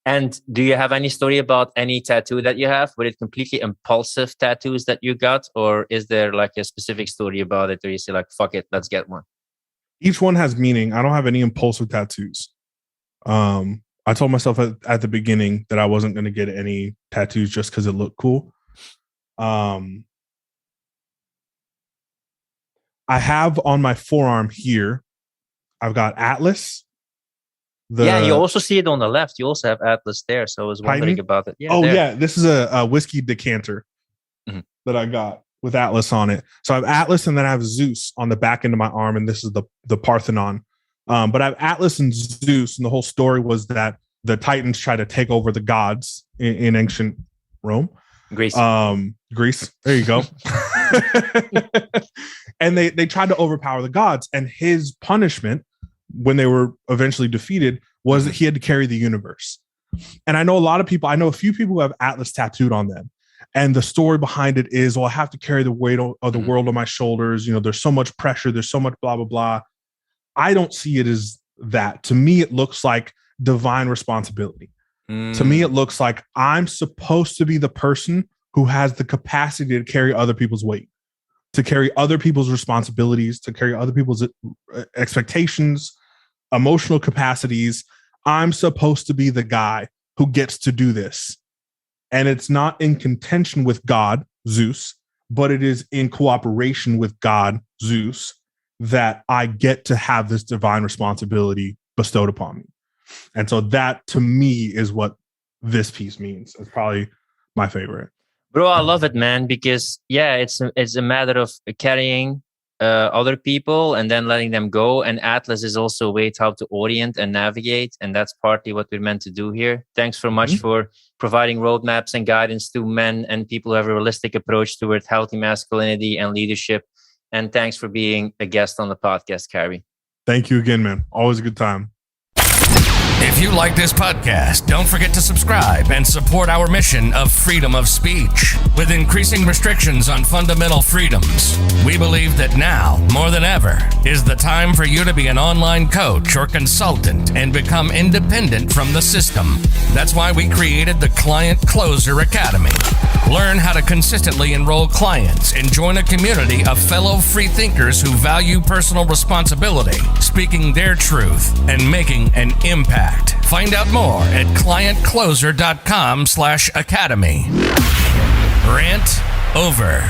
And do you have any story about any tattoo that you have? Were it completely impulsive tattoos that you got? Or is there like a specific story about it where you say like, fuck it, let's get one? Each one has meaning. I don't have any impulsive tattoos. I told myself at the beginning that I wasn't going to get any tattoos just because it looked cool. I have on my forearm here, I've got Atlas. Yeah, you also see it on the left. You also have Atlas there. So I was wondering about it. Yeah, yeah. This is a whiskey decanter that I got with Atlas on it. So I have Atlas, and then I have Zeus on the back end of my arm. And this is the Parthenon. But I have Atlas and Zeus. And the whole story was that the Titans tried to take over the gods in ancient Rome. Greece. Greece. There you go. And they tried to overpower the gods. And his punishment, when they were eventually defeated, was that he had to carry the universe. And I know a few people who have Atlas tattooed on them. And the story behind it is, well, I have to carry the weight of the world on my shoulders. You know, there's so much pressure. There's so much blah, blah, blah. I don't see it as that. To me, it looks like divine responsibility. To me, it looks like I'm supposed to be the person who has the capacity to carry other people's weight, to carry other people's responsibilities, to carry other people's expectations, emotional capacities. I'm supposed to be the guy who gets to do this. And it's not in contention with God, Zeus, but it is in cooperation with God, Zeus, that I get to have this divine responsibility bestowed upon me. And so that, to me, is what this piece means. It's probably my favorite. Bro, I love it, man, because, yeah, it's a matter of carrying other people and then letting them go. And Atlas is also a way to how to orient and navigate. And that's partly what we're meant to do here. Thanks so much for providing roadmaps and guidance to men and people who have a realistic approach toward healthy masculinity and leadership. And thanks for being a guest on the podcast, 𝗏𝗏. Thank you again, man. Always a good time. If you like this podcast, don't forget to subscribe and support our mission of freedom of speech. With increasing restrictions on fundamental freedoms, we believe that now, more than ever, is the time for you to be an online coach or consultant and become independent from the system. That's why we created the Client Closer Academy. Learn how to consistently enroll clients and join a community of fellow free thinkers who value personal responsibility, speaking their truth, and making an impact. Find out more at clientcloser.com/academy. Rant over.